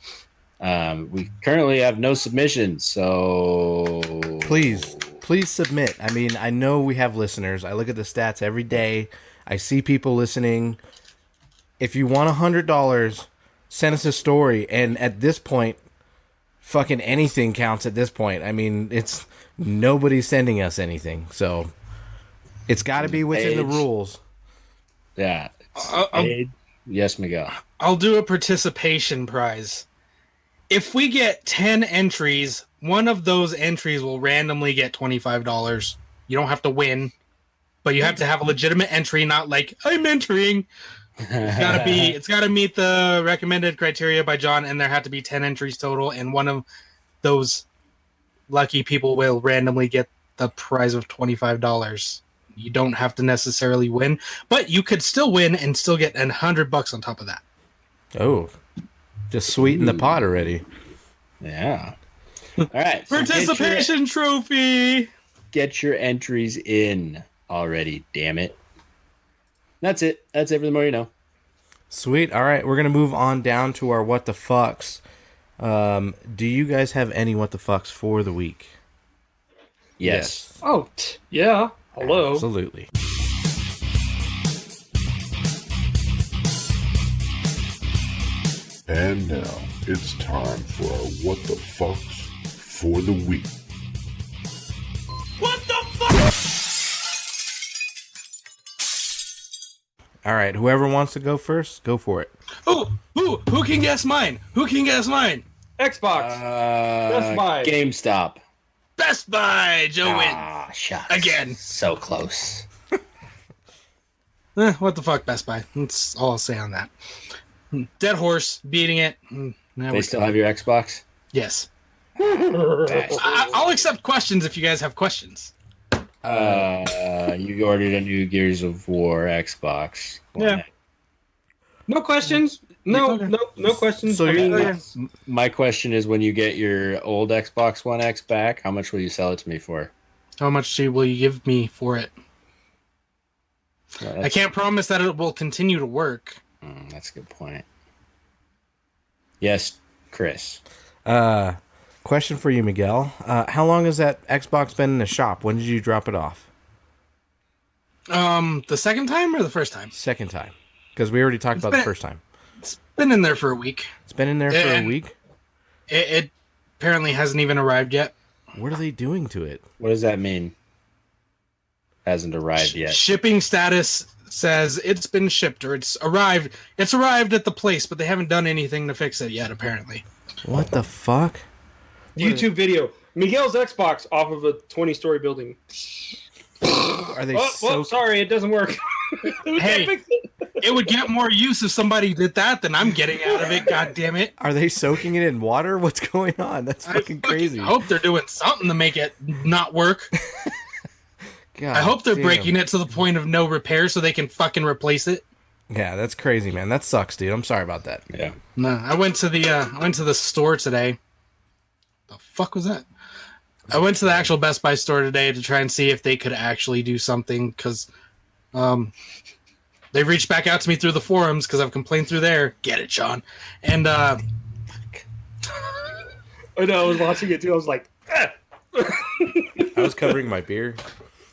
We currently have no submissions, so Please submit. I mean, I know we have listeners. I look at the stats every day. I see people listening. If you want $100, send us a story. And at this point, fucking anything counts at this point. I mean, it's nobody's sending us anything. So it's got to be within the Age. rules. Yeah. Yes, Miguel. I'll do a participation prize. If we get 10 entries, one of those entries will randomly get $25. You don't have to win, but you have to have a legitimate entry, not like I'm entering. It's gotta meet the recommended criteria by John, and there have to be 10 entries total, and one of those lucky people will randomly get the prize of $25. You don't have to necessarily win, but you could still win and still get $100 on top of that. Oh, just sweeten the pot already. Yeah. All right. so Participation trophy. get your entries in already, damn it. That's it. That's it for the More You Know. Sweet. All right, we're gonna move on down to our what the fucks. Do you guys have any what the fucks for the week? Yes. Oh, yeah. Hello. Absolutely. And now it's time for our What the Fucks for the week. All right, whoever wants to go first, go for it. Who can guess mine? Who can guess mine? Xbox. Best Buy. GameStop. Best Buy. Joe wins. Ah, shucks. Again. So close. What the fuck, Best Buy? That's all I'll say on that. Dead horse, beating it. They still have your Xbox? Yes. I'll accept questions if you guys have questions. You ordered a new Gears of War Xbox. Yeah. No questions. No questions. So I mean, yeah. My question is, when you get your old Xbox One X back, how much will you sell it to me for? How much will you give me for it? Well, I can't promise that it will continue to work. That's a good point. Yes, Chris. Question for you, Miguel. How long has that Xbox been in the shop? When did you drop it off? The second time or the first time? Second time. Because we already talked about the first time. It's been in there for a week. It's been in there for a week? It apparently hasn't even arrived yet. What are they doing to it? What does that mean? Hasn't arrived yet. Shipping status says it's been shipped or it's arrived. It's arrived at the place, but they haven't done anything to fix it yet, apparently. What the fuck? YouTube video. Miguel's Xbox off of a 20-story building. Are they sorry, it doesn't work. We can't fix it. It would get more use if somebody did that than I'm getting out of it. God damn it! Are they soaking it in water? What's going on? That's fucking crazy. I hope they're doing something to make it not work. God I hope they're damn. breaking it to the point of no repair so they can fucking replace it. Yeah, that's crazy, man. That sucks, dude. I'm sorry about that. Yeah. No, I went to the store today. The fuck was that? I went to the actual Best Buy store today to try and see if they could actually do something because they reached back out to me through the forums because I've complained through there. Get it, Sean. And I know, I was watching it too. I was like, I was covering my beer.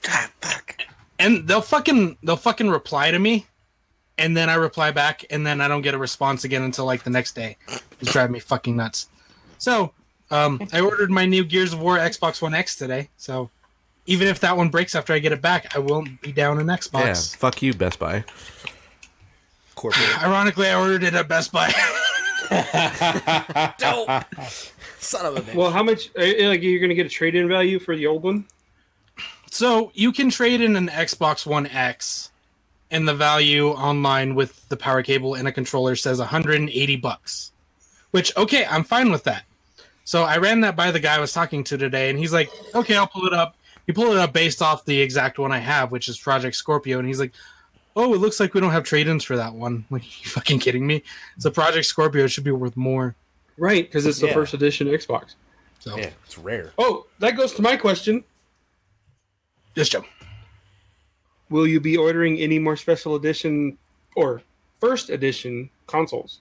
God, fuck. and they'll fucking reply to me, and then I reply back, and then I don't get a response again until like the next day. It's driving me fucking nuts. So I ordered my new Gears of War Xbox One X today. So even if that one breaks after I get it back, I won't be down an Xbox. Yeah, fuck you, Best Buy. Corporate. Ironically, I ordered it at Best Buy. Dope. Son of a bitch. well, how much? Like, you're gonna get a trade-in value for the old one? So you can trade in an Xbox One X, and the value online with the power cable and a controller says $180. Which, okay, I'm fine with that. So I ran that by the guy I was talking to today, and he's like, "Okay, I'll pull it up." He pulled it up based off the exact one I have, which is Project Scorpio, and he's like, "Oh, it looks like we don't have trade-ins for that one." Like, are you fucking kidding me? So Project Scorpio should be worth more. Right, because it's the Yeah. first edition Xbox. So Yeah, it's rare. Oh, that goes to my question. yes, Joe. Will you be ordering any more special edition or first edition consoles?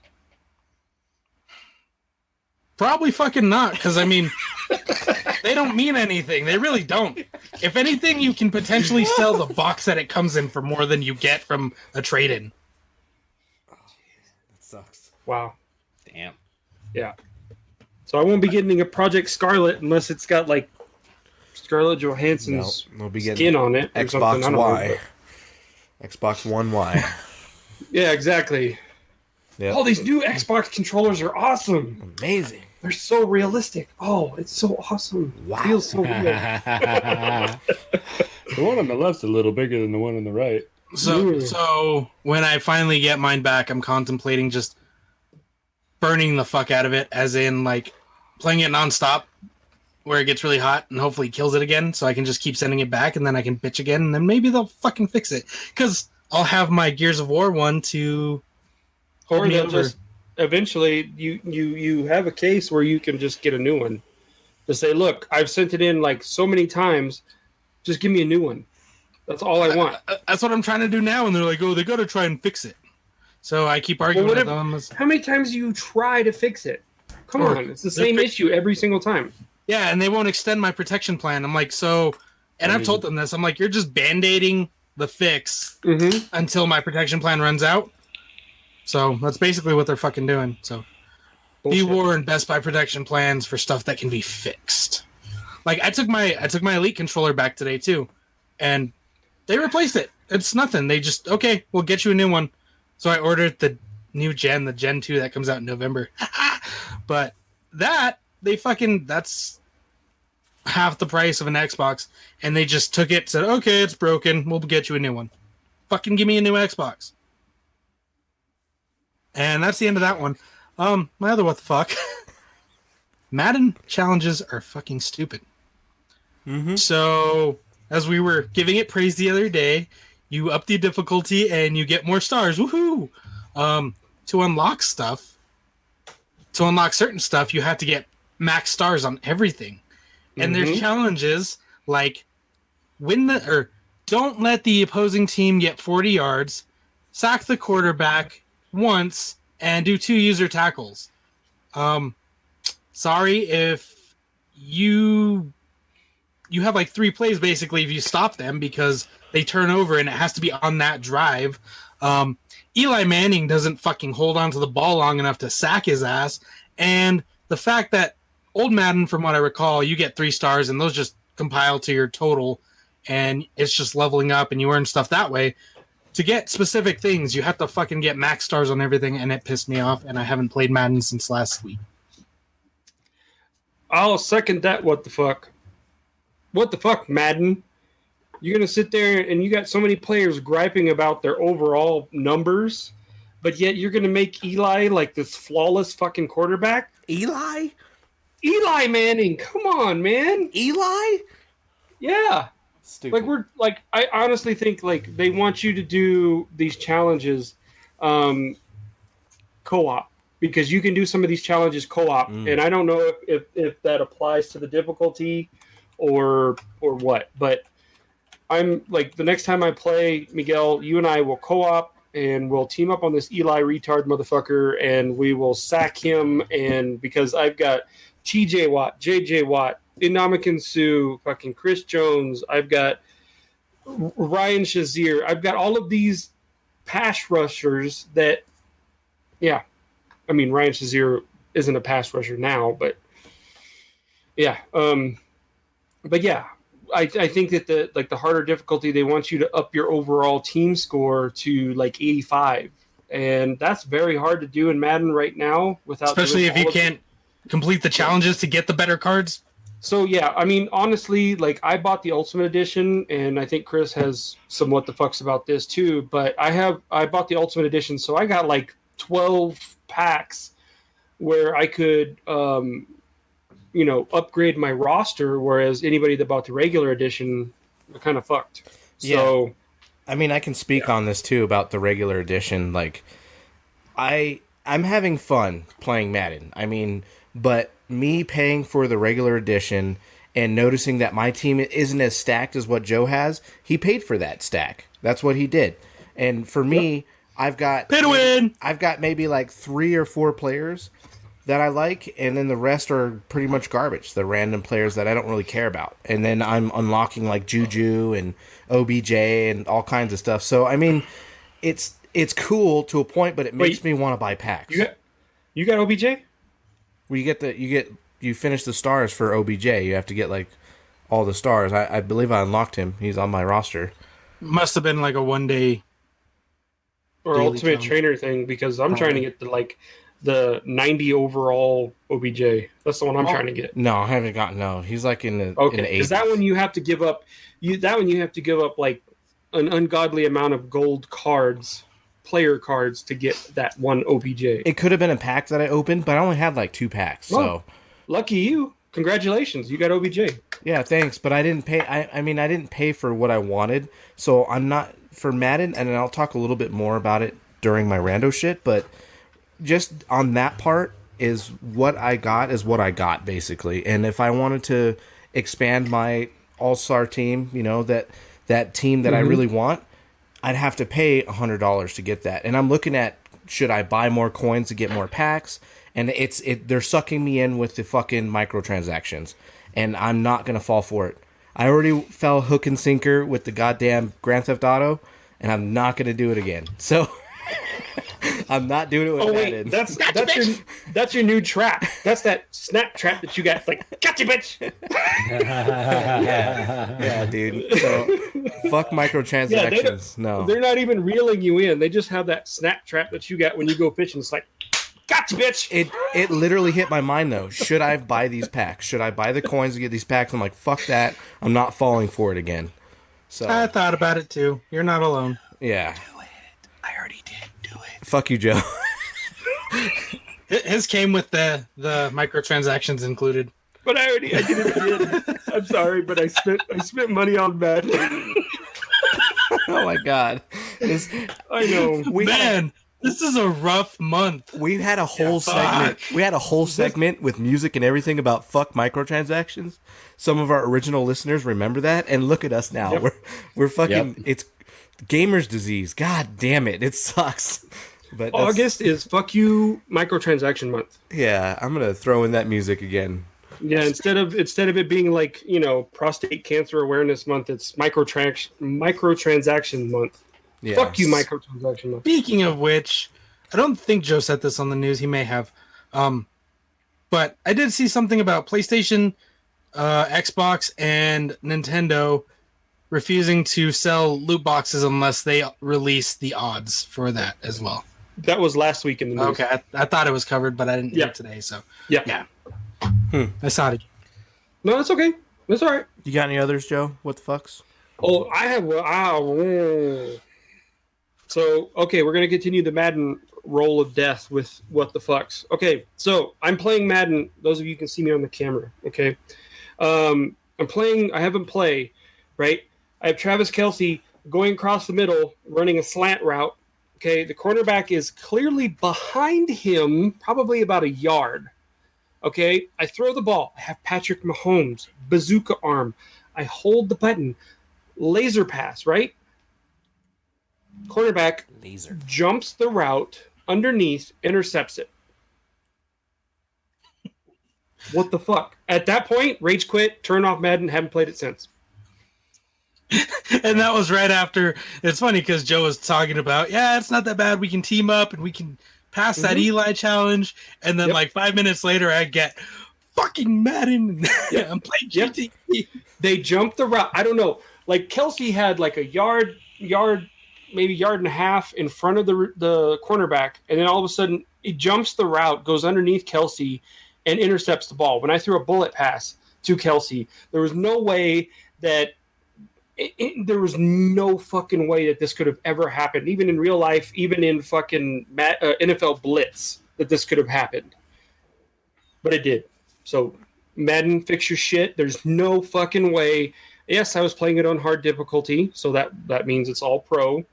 Probably fucking not, because I mean, they don't mean anything. They really don't. If anything, you can potentially sell the box that it comes in for more than you get from a trade-in. That sucks. Wow. Damn. Yeah. So I won't be getting a Project Scarlet unless it's got like Scarlett Johansson's No, we'll be getting skin on it. Or something. I Xbox don't know, Y. Xbox One Y. but- Yeah, exactly. Yep. All these new Xbox controllers are awesome. Amazing. They're so realistic. Oh, it's so awesome. Wow. Feels so real. The one on the left's a little bigger than the one on the right. So when I finally get mine back, I'm contemplating just burning the fuck out of it, as in like playing it nonstop, where it gets really hot and hopefully kills it again, so I can just keep sending it back, and then I can bitch again, and then maybe they'll fucking fix it. Because I'll have my Gears of War one to hold Or me they'll over. just eventually you have a case where you can just get a new one. To say, look, I've sent it in like so many times, just give me a new one. That's all I want. That's what I'm trying to do now, and they're like, "Oh, they got to try and fix it." So I keep arguing what with if- them. How many times do you try to fix it? Come Or- on, it's the same issue every single time. Yeah, and they won't extend my protection plan. I'm like, so, and I've told them this. I'm like, you're just band-aiding the fix Mm-hmm. until my protection plan runs out. So that's basically what they're fucking doing. So B-War and Best Buy protection plans for stuff that can be fixed. Like I took my Elite controller back today too, and they replaced it. It's nothing. They just, okay, we'll get you a new one. So I ordered the new gen, the Gen 2 that comes out in November. But that's half the price of an Xbox, and they just took it, said, okay, it's broken, we'll get you a new one. Fucking give me a new Xbox. And that's the end of that one. My other what the fuck. Madden challenges are fucking stupid. So, as we were giving it praise the other day, you up the difficulty and you get more stars. Woohoo! To unlock certain stuff, you have to get max stars on everything. And there's challenges like don't let the opposing team get 40 yards, sack the quarterback once, and do 2 user tackles. Sorry if you have like 3 plays basically if you stop them because they turn over and it has to be on that drive. Eli Manning doesn't fucking hold on to the ball long enough to sack his ass. And the fact that old Madden, from what I recall, you get 3 stars and those just compile to your total and it's just leveling up and you earn stuff that way. To get specific things, you have to fucking get max stars on everything, and it pissed me off, and I haven't played Madden since last week. I'll second that. What the fuck? What the fuck, Madden? You're going to sit there and you got so many players griping about their overall numbers, but yet you're going to make Eli like this flawless fucking quarterback? Eli Manning, come on, man. Eli? Yeah. Stupid. I honestly think like they want you to do these challenges co-op because you can do some of these challenges co-op, and I don't know if that applies to the difficulty or what, but I'm like the next time I play, Miguel, you and I will co-op and we'll team up on this Eli retard motherfucker and we will sack him, and because I've got TJ Watt, JJ Watt, Inamakin Sue, fucking Chris Jones. I've got Ryan Shazier. I've got all of these pass rushers that, yeah. I mean, Ryan Shazier isn't a pass rusher now, but yeah. But yeah, I think that the harder difficulty, they want you to up your overall team score to like 85. And that's very hard to do in Madden right now without, especially if you can't complete the challenges to get the better cards. So yeah, I mean, honestly, like I bought the Ultimate Edition, and I think Chris has some what the fucks about this too. But I bought the Ultimate Edition, so I got like 12 packs where I could, upgrade my roster. Whereas anybody that bought the regular edition, are kind of fucked. So, yeah. I mean, I can speak on this too about the regular edition. Like, I'm having fun playing Madden. I mean, but me paying for the regular edition and noticing that my team isn't as stacked as what Joe has, he paid for that stack. That's what he did. And for me, I've got maybe like 3 or 4 players that I like, and then the rest are pretty much garbage. The random players that I don't really care about. And then I'm unlocking like Juju and OBJ and all kinds of stuff. So I mean, it's cool to a point, but it makes me want to buy packs. You got OBJ? Well, you finish the stars for OBJ. You have to get like all the stars. I believe I unlocked him. He's on my roster. Must have been like a 1 day or Ultimate Trainer thing, because I'm trying to get the 90 overall OBJ. That's the one I'm trying to get. No, I haven't gotten. No, he's like in the in the 80s. Because that one you have to give up. You have to give up like an ungodly amount of gold cards, player cards, to get that one OBJ. It could have been a pack that I opened, but I only had like 2 packs. So lucky you. Congratulations, you got OBJ. Yeah, thanks. But I didn't pay. I mean, I didn't pay for what I wanted. So I'm not for Madden, and I'll talk a little bit more about it during my rando shit. But just on that part is what I got basically. And if I wanted to expand my all-star team, that team that I really want, I'd have to pay $100 to get that. And I'm looking at, should I buy more coins to get more packs? And they're sucking me in with the fucking microtransactions, and I'm not gonna fall for it. I already fell hook and sinker with the goddamn Grand Theft Auto, and I'm not gonna do it again. So I'm not doing it with Madden. That's your new trap. That's that snap trap that you got. It's like, gotcha, bitch. yeah, dude. So fuck microtransactions. No, they're not even reeling you in. They just have that snap trap that you got when you go fishing. It's like, gotcha, bitch. It literally hit my mind though. Should I buy these packs? Should I buy the coins to get these packs? I'm like, fuck that. I'm not falling for it again. So I thought about it too. You're not alone. Yeah. Do it. I already did. Do it. Fuck you, Joe. His came with the microtransactions included. But I did it again. I'm sorry, but I spent money on bed. Oh my god. I know. This is a rough month. We had a whole segment. We had a whole segment with music and everything about fuck microtransactions. Some of our original listeners remember that, and look at us now. Yep. We're fucking. It's gamer's disease. God damn it, it sucks. But August is fuck you microtransaction month. Yeah, I'm gonna throw in that music again. Yeah, instead of it being like prostate cancer awareness month, it's microtransaction month. Yeah. Fuck you, microtransaction month. Speaking of which, I don't think Joe said this on the news. He may have. But I did see something about PlayStation, Xbox, and Nintendo refusing to sell loot boxes unless they release the odds for that as well. That was last week in the news. Okay, I thought it was covered, but I didn't hear it today. So yeah. I saw it. No, that's okay. That's all right. You got any others, Joe? What the fucks? Oh, I have. So, okay, we're going to continue the Madden roll of death with what the fucks. Okay, so I'm playing Madden. Those of you can see me on the camera, okay? I'm playing. I have him play, right? I have Travis Kelce going across the middle, running a slant route. Okay, the cornerback is clearly behind him, probably about a yard. Okay, I throw the ball. I have Patrick Mahomes, bazooka arm. I hold the button, laser pass, right? Cornerback jumps the route underneath, intercepts it. What the fuck? At that point, rage quit, turn off Madden, haven't played it since. And that was right after. It's funny because Joe was talking about, it's not that bad. We can team up and we can pass that Eli challenge. And then like 5 minutes later, I get fucking Madden. I'm playing GT. They jumped the route. I don't know. Like Kelce had like a yard, maybe yard and a half in front of the cornerback, and then all of a sudden he jumps the route, goes underneath Kelce, and intercepts the ball. When I threw a bullet pass to Kelce, there was no way that there was no fucking way that this could have ever happened, even in real life, even in fucking NFL Blitz, that this could have happened. But it did. So Madden, fix your shit. There's no fucking way. Yes, I was playing it on hard difficulty, so that means it's all pro.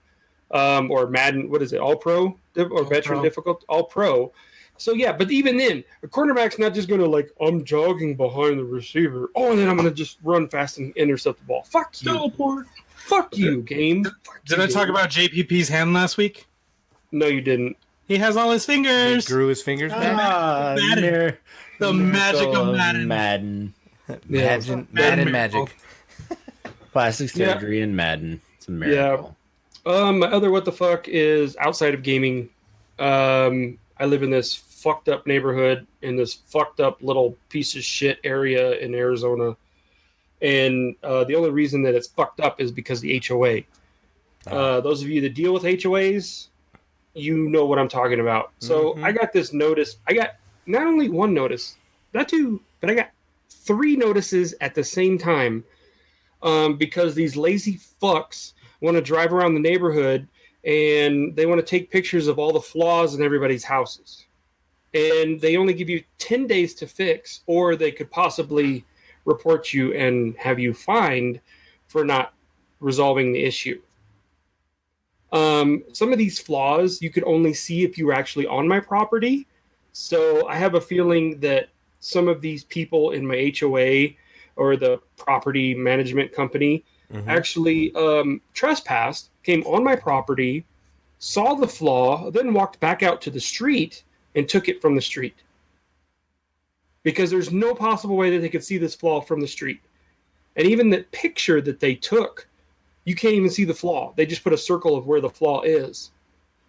Or Madden, what is it? All pro or all veteran pro. Difficult? All pro. So yeah, but even then, a cornerback's not just going to I'm jogging behind the receiver. Oh, and then I'm going to just run fast and intercept the ball. Fuck you. Teleport. Fuck you, game. Did I talk about JPP's hand last week? No, you didn't. He has all his fingers. He grew his fingers back. The magic of Madden. Madden magic. Plastic surgery and Madden. It's a miracle. Yeah. My other what the fuck is outside of gaming. I live in this fucked up neighborhood in this fucked up little piece of shit area in Arizona. And the only reason that it's fucked up is because the HOA. Those of you that deal with HOAs, you know what I'm talking about. So I got this notice. I got not only one notice, not two, but I got 3 notices at the same time because these lazy fucks want to drive around the neighborhood and they want to take pictures of all the flaws in everybody's houses. And they only give you 10 days to fix, or they could possibly report you and have you fined for not resolving the issue. Some of these flaws you could only see if you were actually on my property. So I have a feeling that some of these people in my HOA or the property management company actually trespassed, came on my property, saw the flaw, then walked back out to the street and took it from the street. Because there's no possible way that they could see this flaw from the street. And even the picture that they took, you can't even see the flaw. They just put a circle of where the flaw is.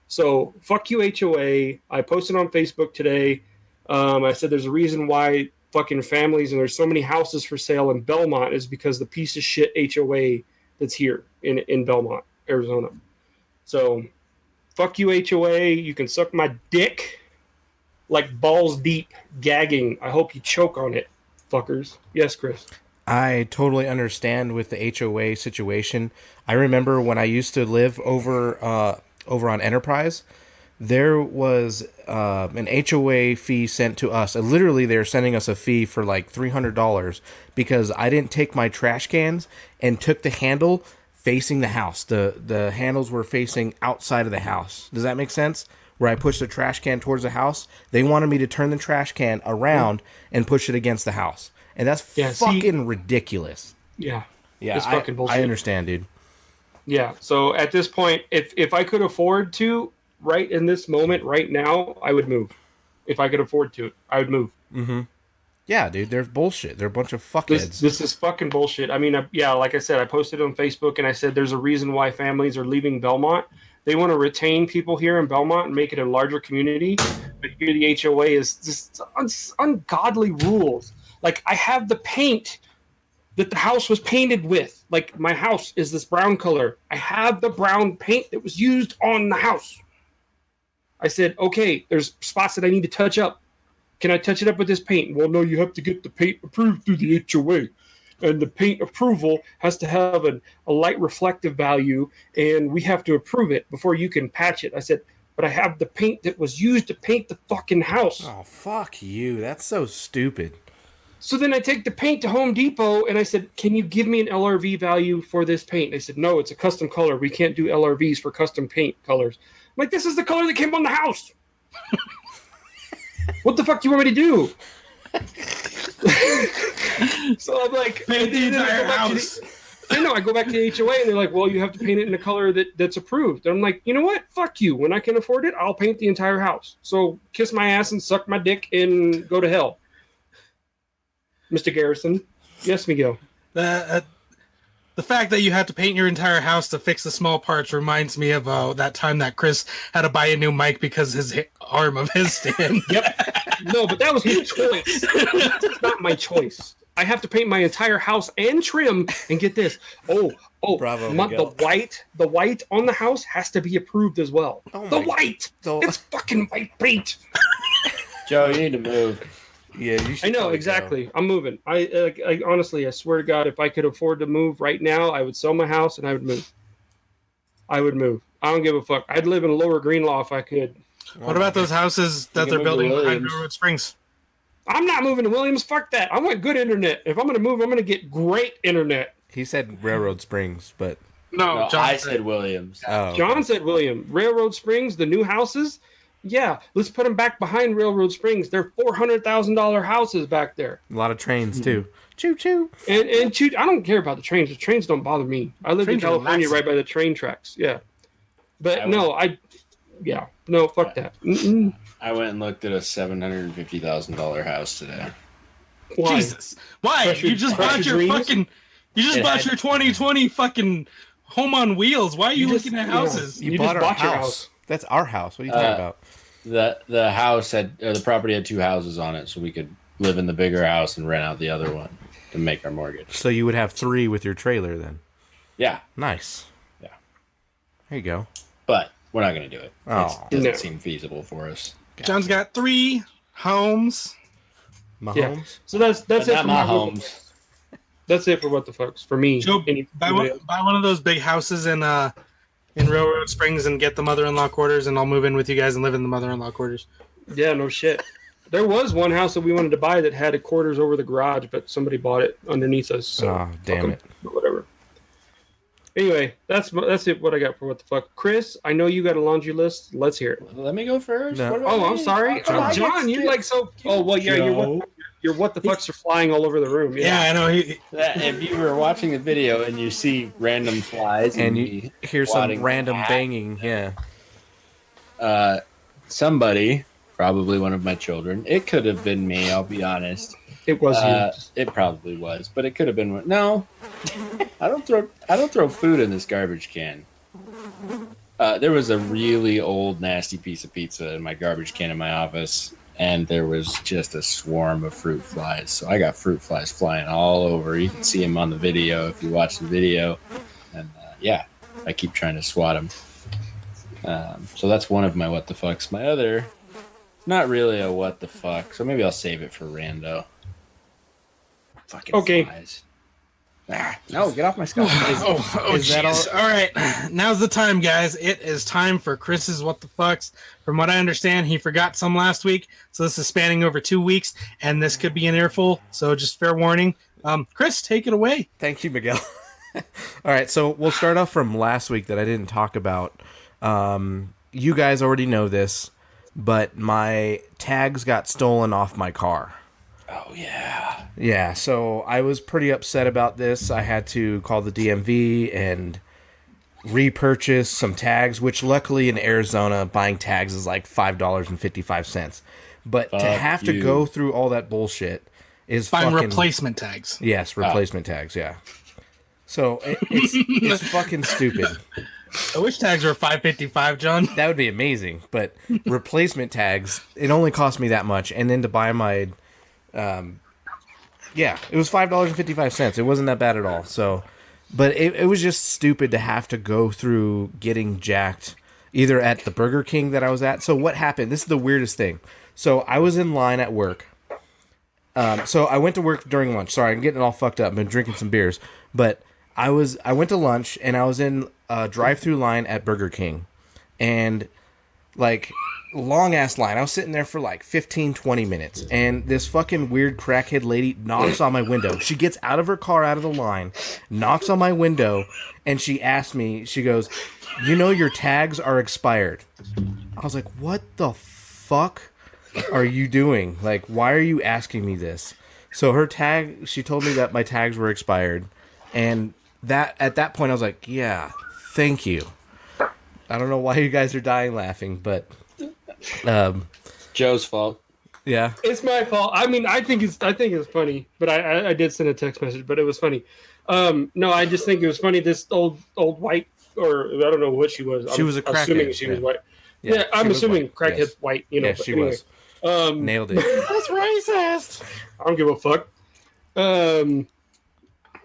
So, fuck you, HOA. I posted on Facebook today. I said there's a reason why fucking families and there's so many houses for sale in Belmont is because the piece of shit HOA that's here in Belmont, Arizona. So, fuck you, HOA. You can suck my dick like balls deep, gagging. I hope you choke on it, fuckers. Yes, Chris. I totally understand with the HOA situation. I remember when I used to live over on Enterprise, there was an HOA fee sent to us. Literally, they're sending us a fee for like $300 because I didn't take my trash cans and took the handle facing the house. The handles were facing outside of the house. Does that make sense? Where I pushed the trash can towards the house, they wanted me to turn the trash can around and push it against the house, and that's fucking ridiculous. Yeah, it's fucking bullshit. I understand, dude. Yeah, so at this point, if I could afford to, right in this moment, right now, I would move. If I could afford to, I would move. Mm-hmm. Yeah, dude, they're bullshit. They're a bunch of fuckheads. This is fucking bullshit. I mean, like I said, I posted on Facebook and I said there's a reason why families are leaving Belmont. They want to retain people here in Belmont and make it a larger community. But here the HOA is just ungodly rules. Like, I have the paint that the house was painted with. Like, my house is this brown color. I have the brown paint that was used on the house. I said, okay, there's spots that I need to touch up. Can I touch it up with this paint? Well, no, you have to get the paint approved through the HOA. And the paint approval has to have a light reflective value, and we have to approve it before you can patch it. I said, but I have the paint that was used to paint the fucking house. Oh, fuck you. That's so stupid. So then I take the paint to Home Depot, and I said, can you give me an LRV value for this paint? They said, no, it's a custom color. We can't do LRVs for custom paint colors. I'm like, this is the color that came on the house. What the fuck do you want me to do? So I'm like, paint the entire house. I go back to the HOA and they're like, well, you have to paint it in a color that's approved. And I'm like, you know what? Fuck you. When I can afford it, I'll paint the entire house. So kiss my ass and suck my dick and go to hell. Mr. Garrison. Yes, Miguel. The fact that you had to paint your entire house to fix the small parts reminds me of that time that Chris had to buy a new mic because his arm of his stand. Yep. No, but that was his choice. It's not my choice. I have to paint my entire house and trim and get this. Bravo, the white on the house has to be approved as well. Oh the white. It's fucking white paint. Joe, you need to move. Yeah, you should. I know exactly. Go. I'm moving. I honestly, I swear to God, if I could afford to move right now, I would sell my house and I would move. I don't give a fuck. I'd live in Lower Greenlaw if I could. What about those houses that they're building behind Railroad Springs? I'm not moving to Williams. Fuck that. I want good internet. If I'm going to move, I'm going to get great internet. He said Railroad Springs, but no, I said Williams. Oh, John said William. Railroad Springs, the new houses. Yeah, let's put them back behind Railroad Springs. They're $400,000 houses back there. A lot of trains too. Choo choo. And choo. I don't care about the trains. The trains don't bother me. I live in California, right by the train tracks. Yeah, but fuck that. Mm-mm. I went and looked at a $750,000 house today. Why? Jesus, why? You just bought your 2020 fucking home on wheels. Why are you looking at houses? You bought our house. That's our house. What are you talking about? The house the property had 2 houses on it, so we could live in the bigger house and rent out the other one to make our mortgage. So you would have 3 with your trailer then? Yeah. Nice. Yeah. There you go. But we're not going to do it. Oh. It doesn't seem feasible for us. John's got 3 homes. My yeah. homes? So that's it. Not my homes. That's it for what the fucks for me. Joe, buy one of those big houses in Railroad Springs and get the mother-in-law quarters, and I'll move in with you guys and live in the mother-in-law quarters. Yeah, no shit. There was one house that we wanted to buy that had a quarters over the garage, but somebody bought it underneath us. So damn it. But whatever. Anyway, that's it. What I got for what the fuck, Chris? I know you got a laundry list. Let's hear it. Let me go first. No. I'm sorry, John. You're like so. Oh well, yeah. You're what the fucks are flying all over the room. Yeah, I know. If you were watching the video and you see random flies and you hear some random banging, yeah. Somebody, probably one of my children. It could have been me. I'll be honest. It was you. It probably was, but it could have been. No, I don't throw food in this garbage can. There was a really old, nasty piece of pizza in my garbage can in my office, and there was just a swarm of fruit flies. So I got fruit flies flying all over. You can see them on the video if you watch the video. And I keep trying to swat them. So that's one of my what the fucks. My other, not really a what the fuck. So maybe I'll save it for Rando. Fucking okay. Flies. No, get off my scotch. Is that all right? Now's the time, guys. It is time for Chris's What the Fucks. From what I understand, he forgot some last week, so this is spanning over 2 weeks, and this could be an earful. So just fair warning. Chris, take it away. Thank you, Miguel. All right, so we'll start off from last week that I didn't talk about. You guys already know this, but my tags got stolen off my car. Oh, yeah. Yeah, so I was pretty upset about this. I had to call the DMV and repurchase some tags, which luckily in Arizona, buying tags is like $5.55. But to have to go through all that bullshit is Buying fucking... replacement tags. Yes, replacement tags, yeah. So it's fucking stupid. I wish tags were $5.55, John. That would be amazing, but replacement tags, it only cost me that much. And then to buy my... yeah, it was $5.55. It wasn't that bad at all. So, but it was just stupid to have to go through getting jacked either at the Burger King that I was at. So what happened? This is the weirdest thing. So I was in line at work. So I went to work during lunch. Sorry, I'm getting all fucked up. I've been drinking some beers, but I went to lunch and I was in a drive-through line at Burger King, and like long ass line. I was sitting there for like 15, 20 minutes, and this fucking weird crackhead lady knocks on my window. She gets out of her car, out of the line, knocks on my window, and she asked me, she goes, "You know your tags are expired." I was like, what the fuck are you doing? Like, why are you asking me this? So she told me that my tags were expired, and that at that point I was like, yeah, thank you. I don't know why you guys are dying laughing, but Joe's fault. Yeah, It's my fault. I mean, I think it's funny, but I did send a text message, but it was funny. No, I just think it was funny. This old white, or I don't know what she was. She was a crackhead. Assuming she was white. Yeah, I'm was assuming white. crackhead's Yes. white. You know, Yeah, but she anyway. was. Um, Nailed it. That's racist. I don't give a fuck.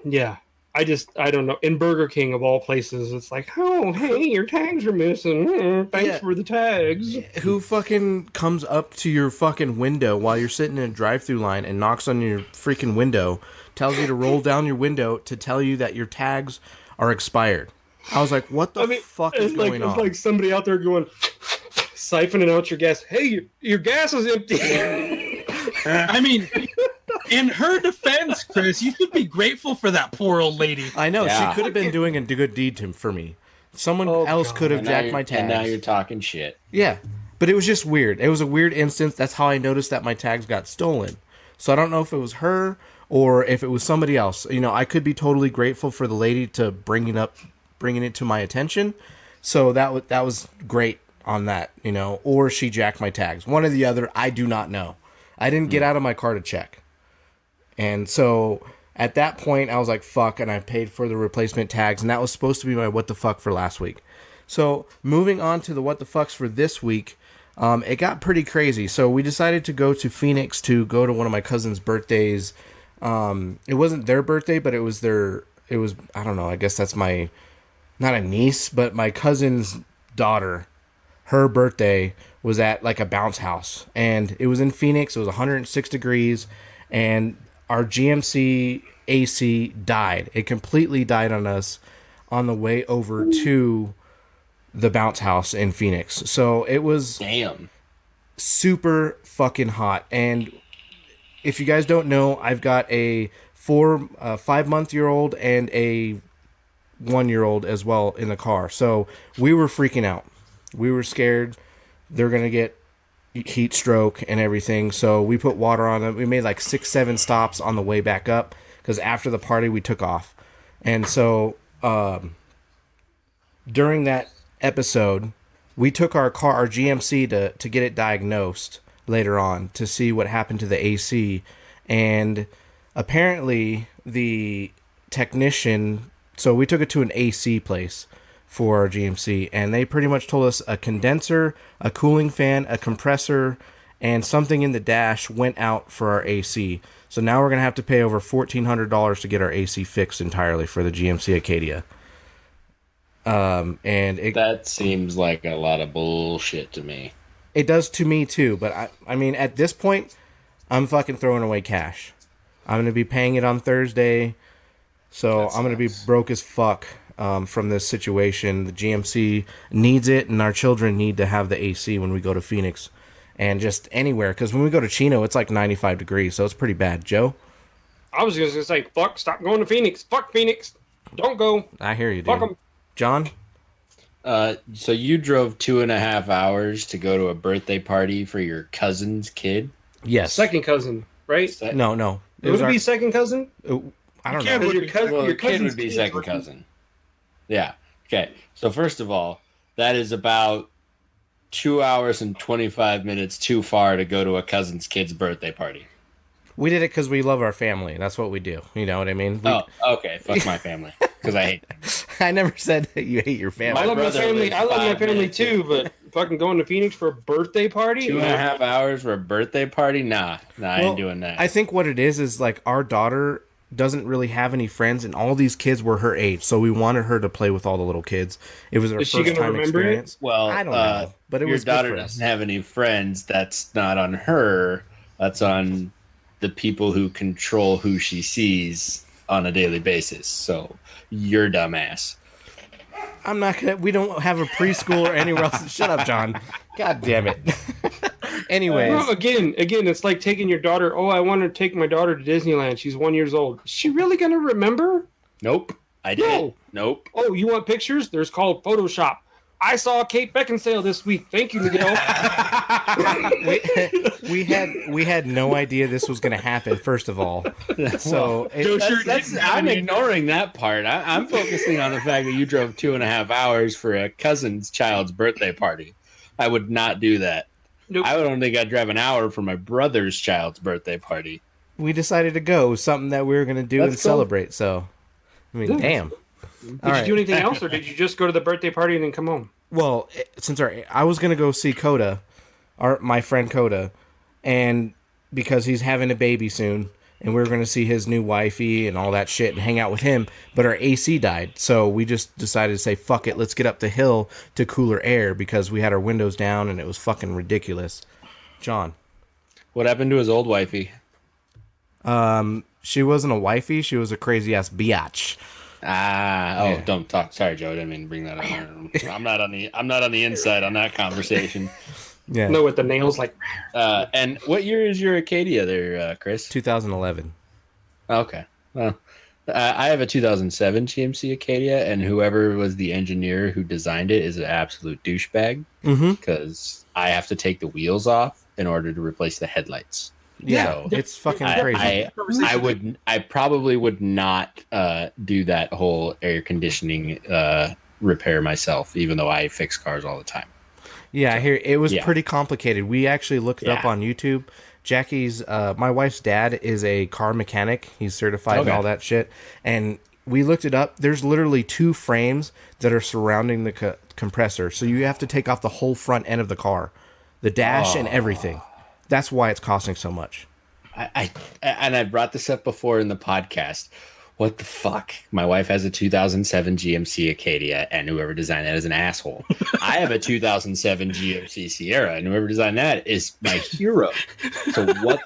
Yeah, I don't know. In Burger King of all places, it's like, oh, hey, your tags are missing. Thanks Yeah. for the tags. Who fucking comes up to your fucking window while you're sitting in a drive-through line and knocks on your freaking window, tells you to roll down your window to tell you that your tags are expired? I was like, what the fuck is going on? It's like somebody out there going, siphoning out your gas. Hey, your gas is empty. I mean, in her defense, Chris, you should be grateful for that poor old lady. I know, Yeah. she could have been doing a good deed for me. Someone else could have And now jacked you're- my tags. And now you're talking shit. Yeah, but it was just weird. It was a weird instance. That's how I noticed that my tags got stolen. So I don't know if it was her or if it was somebody else. You know, I could be totally grateful for the lady to bringing it to my attention. So that was great on that, you know. Or she jacked my tags. One or the other. I do not know. I didn't get out of my car to check. And so at that point, I was like, fuck, and I paid for the replacement tags, and that was supposed to be my what the fuck for last week. So moving on to the what the fucks for this week, it got pretty crazy. So we decided to go to Phoenix to go to one of my cousin's birthdays. It wasn't their birthday, but it was, I don't know, I guess that's not a niece, but my cousin's daughter. Her birthday was at like a bounce house, and it was in Phoenix. It was 106 degrees, and our GMC AC died. It completely died on us on the way over to the bounce house in Phoenix. So it was super fucking hot. And if you guys don't know, I've got a 5-month-old and a 1-year-old as well in the car. So we were freaking out. We were scared they're going to get heat stroke and everything. So we put water on them. We made like 6-7 stops on the way back up because after the party we took off. And so during that episode, we took our GMC to get it diagnosed later on to see what happened to the AC. And apparently the technician, so we took it to an AC place for our GMC, and they pretty much told us a condenser, a cooling fan, a compressor, and something in the dash went out for our AC. So now we're going to have to pay over $1,400 to get our AC fixed entirely for the GMC Acadia. That seems like a lot of bullshit to me. It does to me too, but I mean, at this point, I'm fucking throwing away cash. I'm going to be paying it on Thursday. So I'm going to be broke as fuck from this situation. The GMC needs it, and our children need to have the AC when we go to Phoenix and just anywhere. Because when we go to Chino, it's like 95 degrees, so it's pretty bad. Joe? I was just gonna say, fuck, stop going to Phoenix. Fuck Phoenix. Don't go. I hear you, dude. Fuck 'em. John? So you drove 2.5 hours to go to a birthday party for your cousin's kid? Yes. Second cousin, right? No. It would be second cousin? I don't Kid know. would Your be- cousin, Well, your your kid cousin's would be kids second were- cousin. Yeah. Okay. So first of all, that is about 2 hours and 25 minutes too far to go to a cousin's kid's birthday party. We did it because we love our family. That's what we do. You know what I mean? Oh, okay. Fuck my family. Because I hate them. I never said that you hate your family. I love my brother family. lives I love my 5 family minutes. too, but fucking going to Phoenix for a birthday party? 2.5 hours for a birthday party? Nah, I ain't doing that. I think what it is like our daughter doesn't really have any friends, and all these kids were her age, so we wanted her to play with all the little kids. It was her Is she first gonna time remember it? experience. Well, I don't know, but it your was good daughter for us. doesn't have any friends. That's not on her. That's on the people who control who she sees on a daily basis. So you're dumbass. I'm not gonna. We don't have a preschool or anywhere else. Shut up, John. God damn it. Anyways, Well, again, it's like taking your daughter. Oh, I want to take my daughter to Disneyland. She's 1 year old. Is she really gonna remember? Nope. I did. No. Nope. Oh, you want pictures? There's called Photoshop. I saw Kate Beckinsale this week. Thank you, Miguel. we had no idea this was gonna happen. First of all, so I'm ignoring that part. I'm focusing on the fact that you drove 2.5 hours for a cousin's child's birthday party. I would not do that. Nope. I don't think I'd drive an hour for my brother's child's birthday party. we decided to go. It was something that we were gonna do That's and cool. celebrate. So, I mean, damn. Did you do anything else, or did you just go to the birthday party and then come home? Well, since I was gonna go see Coda, my friend Coda, and because he's having a baby soon, and we were gonna see his new wifey and all that shit and hang out with him, but our AC died, so we just decided to say fuck it, let's get up the hill to cooler air because we had our windows down and it was fucking ridiculous. John, What happened to his old wifey? she wasn't a wifey, she was a crazy ass biatch. Yeah. Don't talk. Sorry, Joe. I didn't mean to bring that up. I'm not on the inside on that conversation. Yeah, No, with the nails, like And what year is your Acadia there, Chris? 2011. Okay. Well, I have a 2007 GMC Acadia, and whoever was the engineer who designed it is an absolute douchebag Mm-hmm. because I have to take the wheels off in order to replace the headlights. Yeah, So it's fucking crazy. I probably would not do that whole air conditioning repair myself, even though I fix cars all the time. Yeah, I hear it was Yeah. pretty complicated. We actually looked it up Yeah. on YouTube. Jackie's, my wife's dad is a car mechanic. He's certified and Okay. all that shit. And we looked it up. There's literally 2 frames that are surrounding the compressor. So you have to take off the whole front end of the car, the dash and everything. That's why it's costing so much. I brought this up before in the podcast. What the fuck? My wife has a 2007 GMC Acadia, and whoever designed that is an asshole. I have a 2007 GMC Sierra, and whoever designed that is my hero. So what?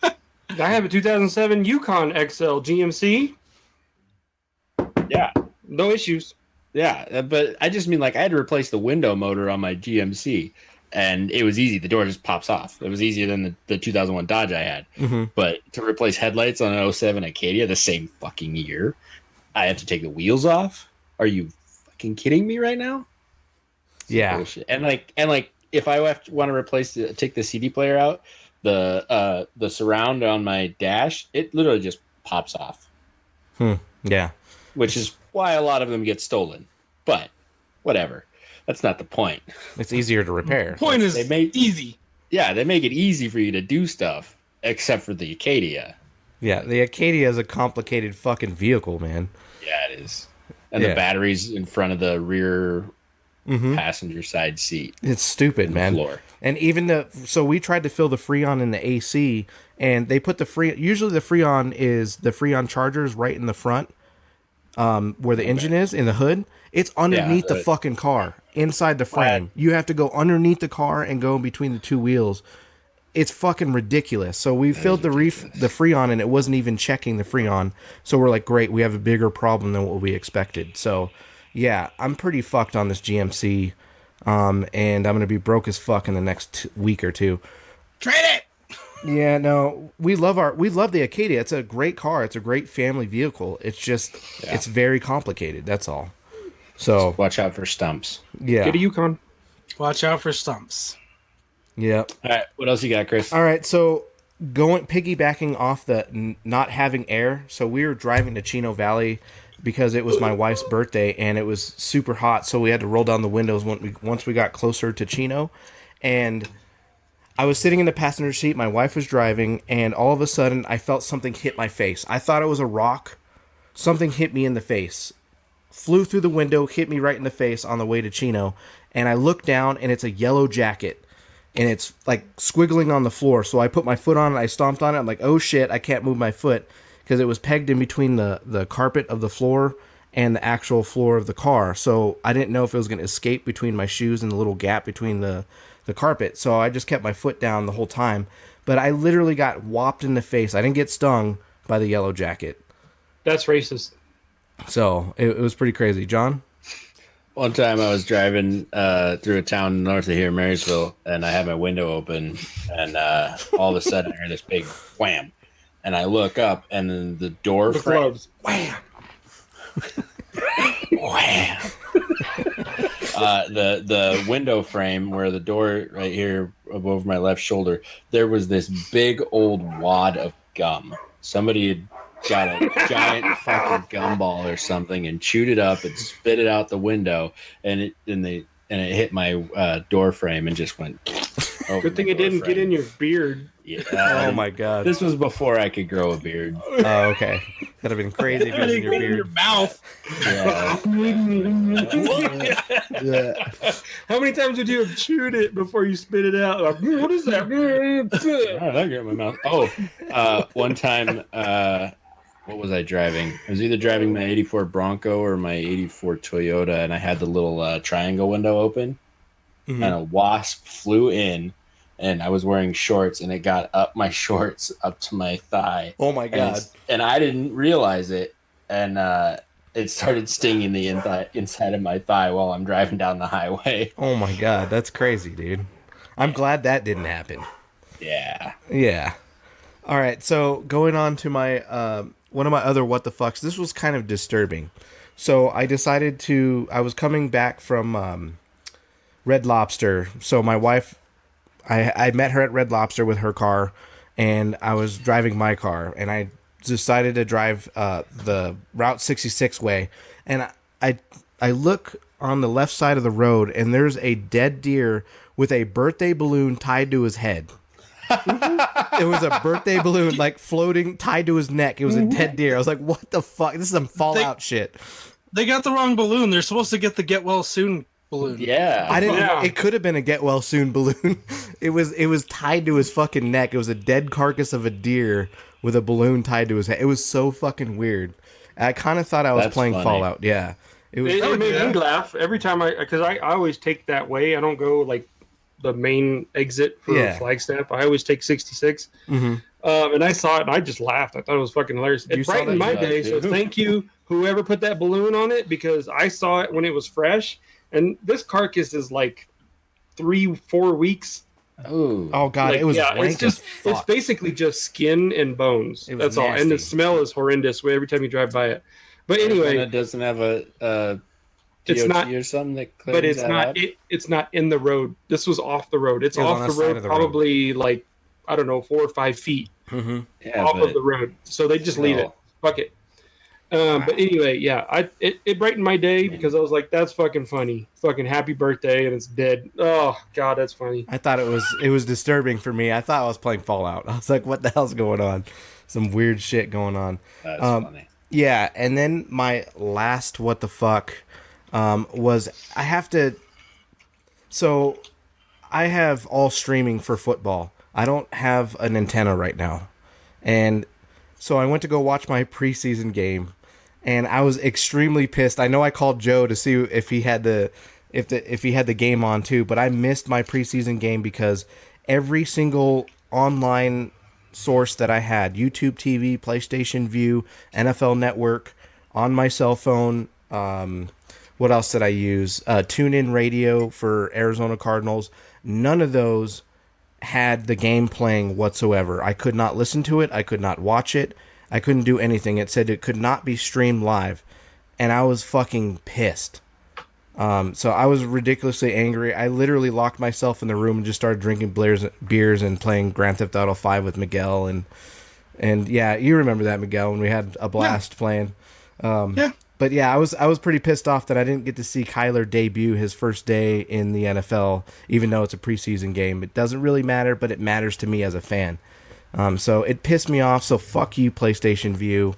I have a 2007 Yukon XL GMC. Yeah, No issues. yeah. But I just mean like I had to replace the window motor on my GMC, and it was easy. The door just pops off. It was easier than the 2001 Dodge I had. Mm-hmm. But to replace headlights on an 07 Acadia the same fucking year, I have to take the wheels off. Are you fucking kidding me right now? Yeah. Bullshit. And like if I want to take the CD player out, the surround on my dash, it literally just pops off, Yeah. which is why a lot of them get stolen. But whatever. That's not the point. It's easier to repair. Point is They made- easy. Yeah, they make it easy for you to do stuff, except for the Acadia. Yeah, the Acadia is a complicated fucking vehicle, man. Yeah, it is. And Yeah. the batteries in front of the rear Mm-hmm. passenger side seat. It's stupid, the man. floor. And even so we tried to fill the Freon in the AC, and they put usually the Freon chargers right in the front, where the engine is in the hood. It's underneath the hood. fucking car, inside the frame. You have to go underneath the car and go in between the 2 wheels. it's fucking ridiculous. So we filled the Freon and it wasn't even checking the Freon. So we're like, great, we have a bigger problem than what we expected. So yeah, I'm pretty fucked on this GMC. And I'm going to be broke as fuck in the next week or two. Trade it! Yeah, no, we love the Acadia. It's a great car. It's a great family vehicle. It's just, it's very complicated. That's all. So watch out for stumps. Yeah. Get a Yukon. Watch out for stumps. Yeah. All right, what else you got, Chris? All right, so piggybacking off the not having air. So we were driving to Chino Valley because it was my wife's birthday and it was super hot. So we had to roll down the windows once we got closer to Chino, and I was sitting in the passenger seat. My wife was driving, and all of a sudden I felt something hit my face. I thought it was a rock. Something hit me in the face. Flew through the window, hit me right in the face on the way to Chino, and I looked down and it's a yellow jacket. And it's like squiggling on the floor. So I put my foot on it, I stomped on it. I'm like, oh shit, I can't move my foot because it was pegged in between the carpet of the floor and the actual floor of the car. So I didn't know if it was going to escape between my shoes and the little gap between the carpet. So I just kept my foot down the whole time. But I literally got whopped in the face. I didn't get stung by the yellow jacket. That's racist. So it was pretty crazy. John? One time I was driving through a town north of here, Marysville, and I had my window open, and all of a sudden I hear this big wham, and I look up, and then the door frame, gloves. wham, wham. The window frame where the door right here above my left shoulder, there was this big old wad of gum. Somebody had got a giant fucking gumball or something and chewed it up and spit it out the window, and it hit my door frame and just went. Good thing it didn't get in your beard. Yeah. Oh my god. This was before I could grow a beard. Oh, okay. That'd have been crazy if it was in your beard. Mouth. Yeah. Yeah. How many times would you have chewed it before you spit it out? Like, what is that? Oh, that got in my mouth. Oh, one time, what was I driving? I was either driving my 84 Bronco or my 84 Toyota, and I had the little triangle window open, and a wasp flew in, and I was wearing shorts, and it got up my shorts up to my thigh. Oh my god. And I didn't realize it, and it started stinging the inside of my thigh while I'm driving down the highway. Oh my god, that's crazy, dude. I'm glad that didn't happen. Yeah. Yeah. All right, so going on to my one of my other what the fucks. This was kind of disturbing. So I was coming back from Red Lobster. So my wife, I met her at Red Lobster with her car, and I was driving my car, and I decided to drive the Route 66 way, and I look on the left side of the road, and there's a dead deer with a birthday balloon tied to his head. It was a birthday balloon, like floating, tied to his neck. It was a dead deer. I was like, what the fuck? This is some Fallout shit. They got the wrong balloon. They're supposed to get the get well soon balloon. Yeah. I didn't. It could have been a get well soon balloon. It was tied to his fucking neck. It was a dead carcass of a deer with a balloon tied to his head. It was so fucking weird. I kind of thought I was playing funny. Fallout. Yeah. It was. It made me laugh every time because I always take that way. I don't go like the main exit for Flagstaff. I always take 66. Mm-hmm. And I saw it and I just laughed. I thought it was fucking hilarious. It brightened my day. So thank you, whoever put that balloon on it, because I saw it when it was fresh. And this carcass is like 3-4 weeks. Oh god, like, it was rank it's basically just skin and bones. That's all. And the smell is horrendous every time you drive by it. But anyway, it doesn't have a it's DOT not or something that cleans but it's that not up? it's not in the road. This was off the road. It's off the road, probably like, I don't know, 4 or 5 feet off of the road. So they just leave it. Fuck it. But anyway, yeah, it brightened my day because I was like, that's fucking funny. Fucking happy birthday, and it's dead. Oh god, that's funny. I thought it was disturbing for me. I thought I was playing Fallout. I was like, what the hell's going on? Some weird shit going on. That's funny. Yeah, and then my last what the fuck was I have all streaming for football. I don't have an antenna right now. And so I went to go watch my preseason game, and I was extremely pissed. I know I called Joe to see if he had the game on too, but I missed my preseason game because every single online source that I had: YouTube TV, PlayStation View, NFL Network, on my cell phone. What else did I use? TuneIn Radio for Arizona Cardinals. None of those had the game playing whatsoever. I could not listen to it. I could not watch it. I couldn't do anything. It said it could not be streamed live. And I was fucking pissed. So I was ridiculously angry. I literally locked myself in the room and just started drinking beers and playing Grand Theft Auto 5 with Miguel. And yeah, you remember that, Miguel, when we had a blast playing. Yeah. But yeah, I was pretty pissed off that I didn't get to see Kyler debut his first day in the NFL, even though it's a preseason game. It doesn't really matter, but it matters to me as a fan. So it pissed me off. So fuck you, PlayStation View.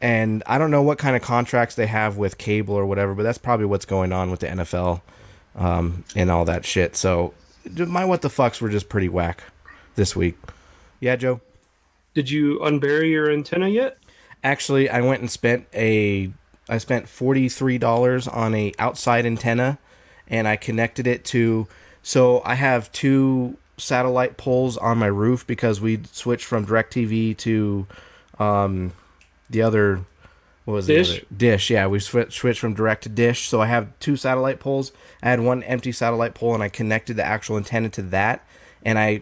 And I don't know what kind of contracts they have with cable or whatever, but that's probably what's going on with the NFL and all that shit. So my what the fucks were just pretty whack this week. Yeah, Joe? Did you unbury your antenna yet? Actually, I went and spent $43 on a outside antenna, and I connected it to. So I have 2 satellite poles on my roof because we switched from DirecTV to the other. What was Dish? it? Dish. Yeah, we switched from Direct to Dish. So I have 2 satellite poles. I had 1 empty satellite pole, and I connected the actual antenna to that. And I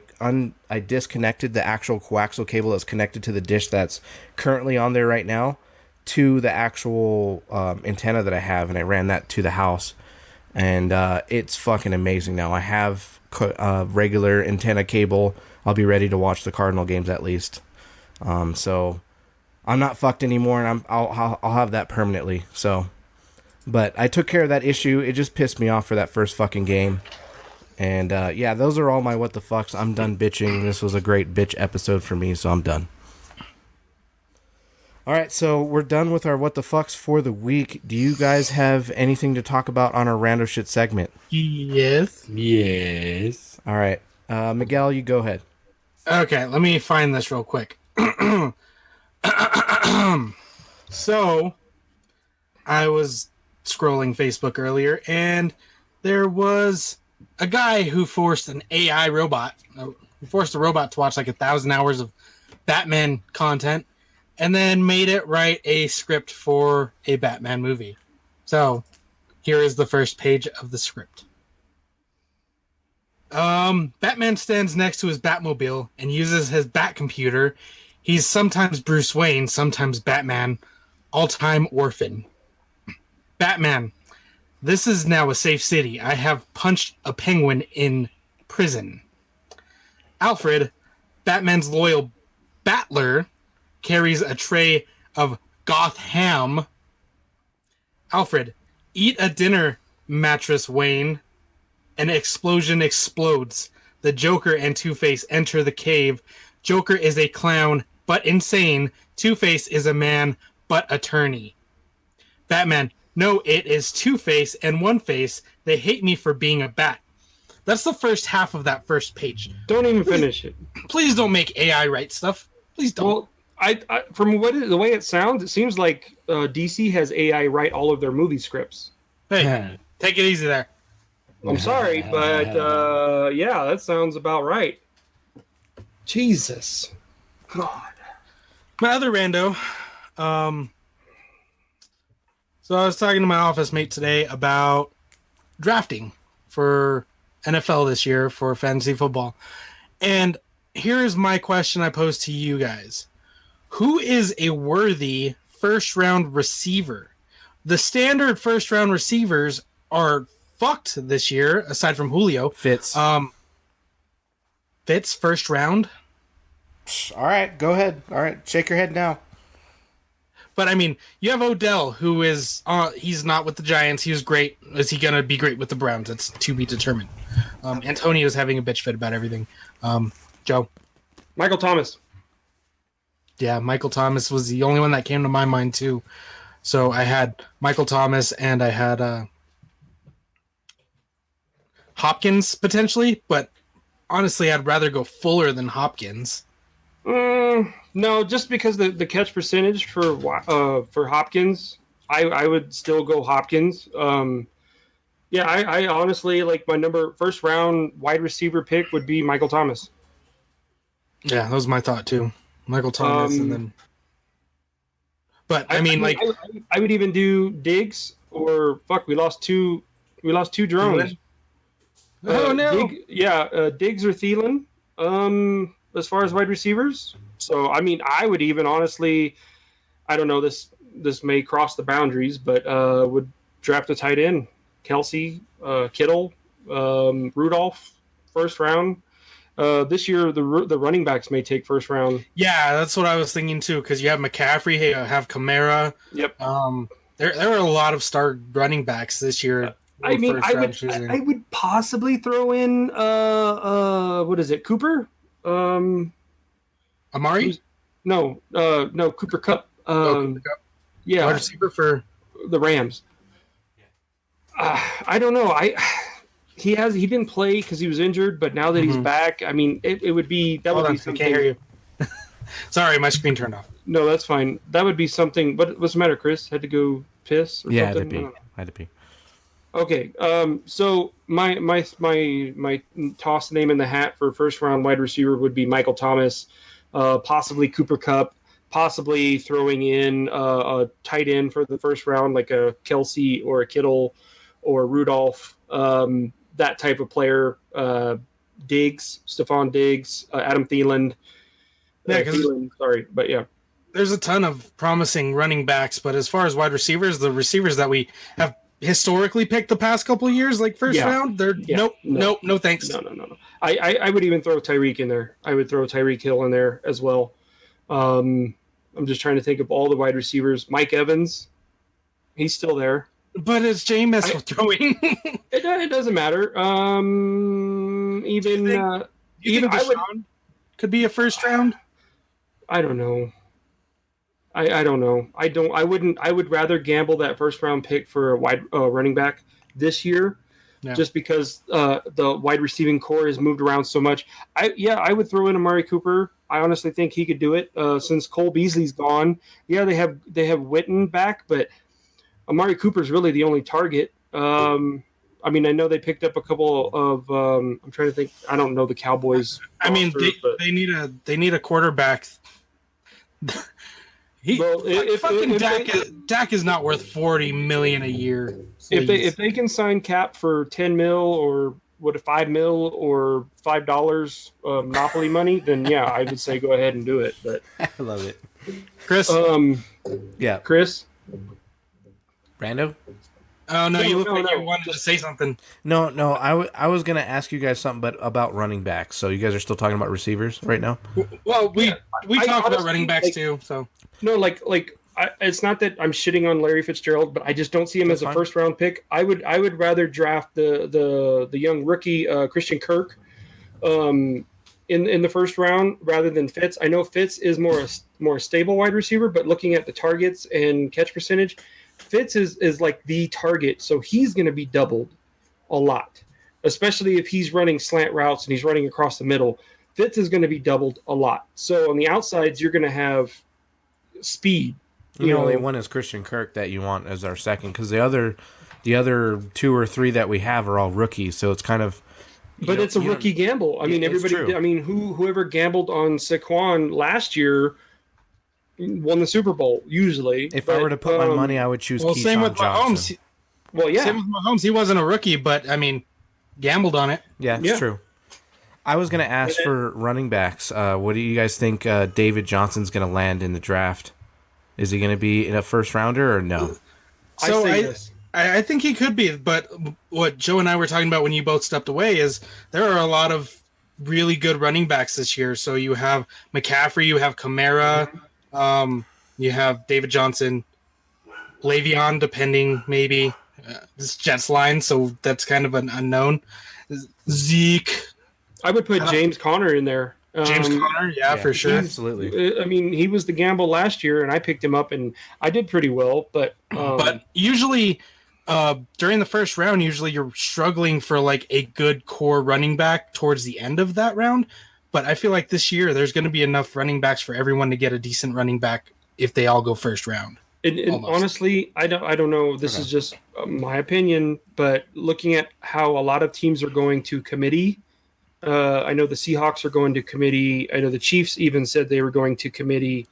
disconnected the actual coaxial cable that's connected to the dish that's currently on there right now to the actual antenna that I have, and I ran that to the house. And it's fucking amazing now. I have regular antenna cable. I'll be ready to watch the Cardinal games at least. So I'm not fucked anymore, and I'll have that permanently. So, but I took care of that issue. It just pissed me off for that first fucking game. And, yeah, those are all my what the fucks. I'm done bitching. This was a great bitch episode for me, so I'm done. All right, so we're done with our what the fucks for the week. Do you guys have anything to talk about on our Rando Shit segment? Yes. Yes. All right. Miguel, you go ahead. Okay, let me find this real quick. So, I was scrolling Facebook earlier, and there was a guy who forced a robot to watch like 1,000 hours of Batman content, and then made it write a script for a Batman movie. So, here is the first page of the script. Batman stands next to his Batmobile and uses his Batcomputer. He's sometimes Bruce Wayne, sometimes Batman, all-time orphan. Batman. This is now a safe city. I have punched a penguin in prison. Alfred, Batman's loyal battler, carries a tray of goth ham. Alfred, eat a dinner mattress, Wayne. An explosion explodes. The Joker and Two-Face enter the cave. Joker is a clown, but insane. Two-Face is a man, but attorney. Batman, no, it is Two-Face and One-Face. They hate me for being a bat. That's the first half of that first page. Don't even finish it. Please don't make AI write stuff. Please don't. Well, I from the way it sounds, it seems like DC has AI write all of their movie scripts. Hey, take it easy there. I'm sorry, but yeah, that sounds about right. Jesus. God. My other rando, so I was talking to my office mate today about drafting for NFL this year for fantasy football. And here's my question I pose to you guys. Who is a worthy first-round receiver? The standard first-round receivers are fucked this year, aside from Julio. Fitz. Fitz, first round. All right, go ahead. All right, shake your head now. But I mean, you have Odell, who is he's not with the Giants. He was great. Is he gonna be great with the Browns? That's to be determined. Antonio's having a bitch fit about everything. Joe. Michael Thomas. Yeah, Michael Thomas was the only one that came to my mind too. So I had Michael Thomas and I had Hopkins potentially, but honestly, I'd rather go Fuller than Hopkins. No, just because the catch percentage for Hopkins, I would still go Hopkins. Yeah, I honestly like my first round wide receiver pick would be Michael Thomas. Yeah, that was my thought too. Michael Thomas, and then. But I mean, like, I would even do Diggs or fuck. We lost two drones. Oh no! Diggs or Thielen. As far as wide receivers, so I mean, I would even honestly, I don't know, this may cross the boundaries, but would draft a tight end, Kelsey, Kittle, Rudolph, first round. This year, the running backs may take first round. Yeah, that's what I was thinking too. Because you have McCaffrey, you have Kamara. Yep. There are a lot of star running backs this year. I mean, I would possibly throw in what is it, Cooper? Amari? No, Cooper Kupp. Cooper Kupp. Yeah, wide receiver for the Rams. I don't know. He didn't play because he was injured, but now that he's back, I mean, it would be that Hold would on, be something. I can't hear you. Sorry, my screen turned off. No, that's fine. That would be something. What's the matter, Chris? Had to go piss or Yeah, something? I had to pee. Okay. So my toss name in the hat for first round wide receiver would be Michael Thomas, possibly Cooper Kupp, possibly throwing in a tight end for the first round like a Kelsey or a Kittle or Rudolph. That type of player. Diggs, Stephon Diggs, Adam Thielen. Yeah, sorry, but yeah. There's a ton of promising running backs, but as far as wide receivers, the receivers that we have historically picked the past couple of years, like first round, they're no thanks. No. I would even throw Tyreek in there. I would throw Tyreek Hill in there as well. I'm just trying to think of all the wide receivers. Mike Evans, he's still there. But it's Jameis throwing. It doesn't matter. Even Deshaun could be a first round. I don't know. I don't know. I would rather gamble that first round pick for a wide running back this year, just because the wide receiving core has moved around so much. I would throw in Amari Cooper. I honestly think he could do it since Cole Beasley's gone. Yeah, they have Witten back, but Amari Cooper's really the only target. I mean, I know they picked up a couple of. I'm trying to think. I don't know the Cowboys. I mean, they need a quarterback. Dak is not worth $40 million a year. Please. If they can sign Cap for $10 million or $5 million or $5 Monopoly money, then yeah, I would say go ahead and do it. But I love it, Chris. Chris. Rando. Oh no! You wanted to say something. No. I was gonna ask you guys something, about running backs. So you guys are still talking about receivers right now? Well, we talked about running backs too. So no, it's not that I'm shitting on Larry Fitzgerald, but I just don't see him as a first round pick. I would rather draft the young rookie Christian Kirk, in the first round rather than Fitz. I know Fitz is more stable wide receiver, but looking at the targets and catch percentage, Fitz is like the target, so he's going to be doubled a lot, especially if he's running slant routes and he's running across the middle. Fitz is going to be doubled a lot. So on the outsides, you're going to have speed. The only one is Christian Kirk that you want as our second, because the other two or three that we have are all rookies, so it's kind of. But it's a rookie gamble. I mean, everybody. True. I mean, whoever gambled on Saquon last year won the Super Bowl usually. If I were to put my money, I would choose Keyshawn same with Johnson. Mahomes. Well, yeah. Same with Mahomes. He wasn't a rookie, but I mean, gambled on it. Yeah, it's true. I was going to ask for running backs. What do you guys think David Johnson's going to land in the draft? Is he going to be in a first rounder or no? So I think he could be, but what Joe and I were talking about when you both stepped away is there are a lot of really good running backs this year. So you have McCaffrey, you have Kamara. You have David Johnson, Le'Veon, depending maybe. This Jets line, so that's kind of an unknown. Zeke. I would put James Conner in there. James Conner, yeah, for sure. Absolutely. I mean, he was the gamble last year, and I picked him up, and I did pretty well. But usually, during the first round, usually you're struggling for like a good core running back towards the end of that round. But I feel like this year there's going to be enough running backs for everyone to get a decent running back if they all go first round. And honestly, I don't know. This is just my opinion, but looking at how a lot of teams are going to committee I know the Seahawks are going to committee. I know the Chiefs even said they were going to committee.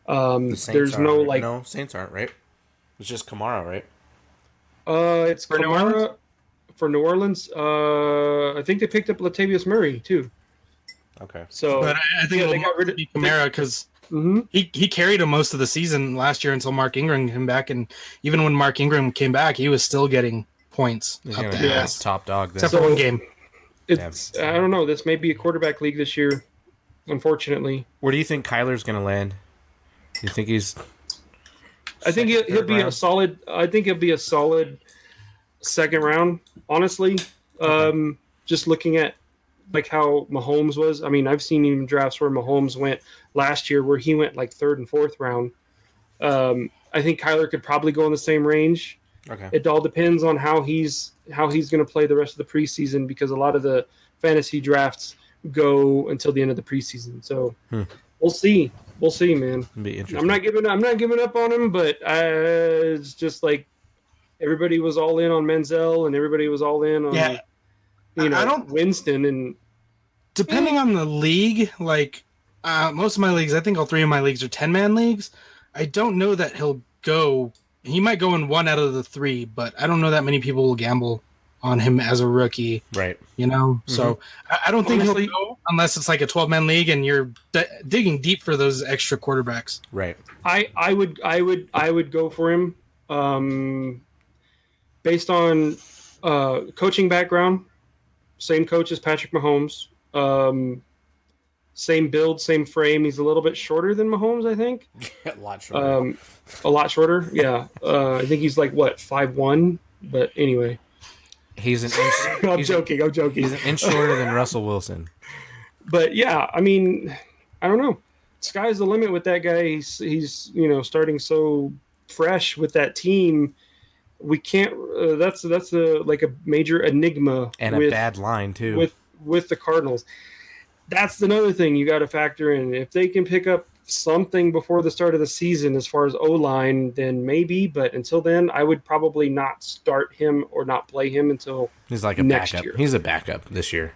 The Saints There's aren't, no right? like. No, Saints aren't, right? It's just Kamara, right? It's For New Orleans? Kamara for New Orleans. I think they picked up Latavius Murray too. Okay. So, But I think yeah, they it'll got rid of Kamara because Mhm. he carried him most of the season last year until Mark Ingram came back, and even when Mark Ingram came back, he was still getting points He's up gonna the be ass. top dog then. Except for one game. It's I don't know. This may be a quarterback league this year, unfortunately. Where do you think Kyler's gonna land? Do you think he's? I think second, he'll third be a round? solid. I think he'll be a solid second round. Honestly, just looking at like how Mahomes was. I mean, I've seen even drafts where Mahomes went last year, where he went like third and fourth round. I think Kyler could probably go in the same range. Okay. It all depends on how he's going to play the rest of the preseason, because a lot of the fantasy drafts go until the end of the preseason. So we'll see. We'll see, man. It'd be interesting. I'm not giving up on him, but it's just like everybody was all in on Menzel and everybody was all in on Yeah. I don't- Winston, and Depending on the league, like most of my leagues, I think all 3 of my leagues are 10-man leagues. I don't know that he'll go. He might go in 1 out of the 3, but I don't know that many people will gamble on him as a rookie. Right. You know, so I don't think Honestly- he'll go unless it's like a 12-man league and you're digging deep for those extra quarterbacks. Right. I would go for him based on coaching background. Same coach as Patrick Mahomes. Same build, same frame. He's a little bit shorter than Mahomes, I think. A lot shorter. A lot shorter. Yeah. I think he's like what 5'1", but anyway. He's an inch. I'm he's joking. I'm joking. He's an inch shorter than Russell Wilson. But yeah, I mean, I don't know. Sky's the limit with that guy. He's starting so fresh with that team. We can't. That's like a major enigma And a bad line too. with the Cardinals. That's another thing you got to factor in. If they can pick up something before the start of the season as far as O-line, then maybe. But until then, I would probably not start him or not play him until He's like a next backup. year. He's a backup this year.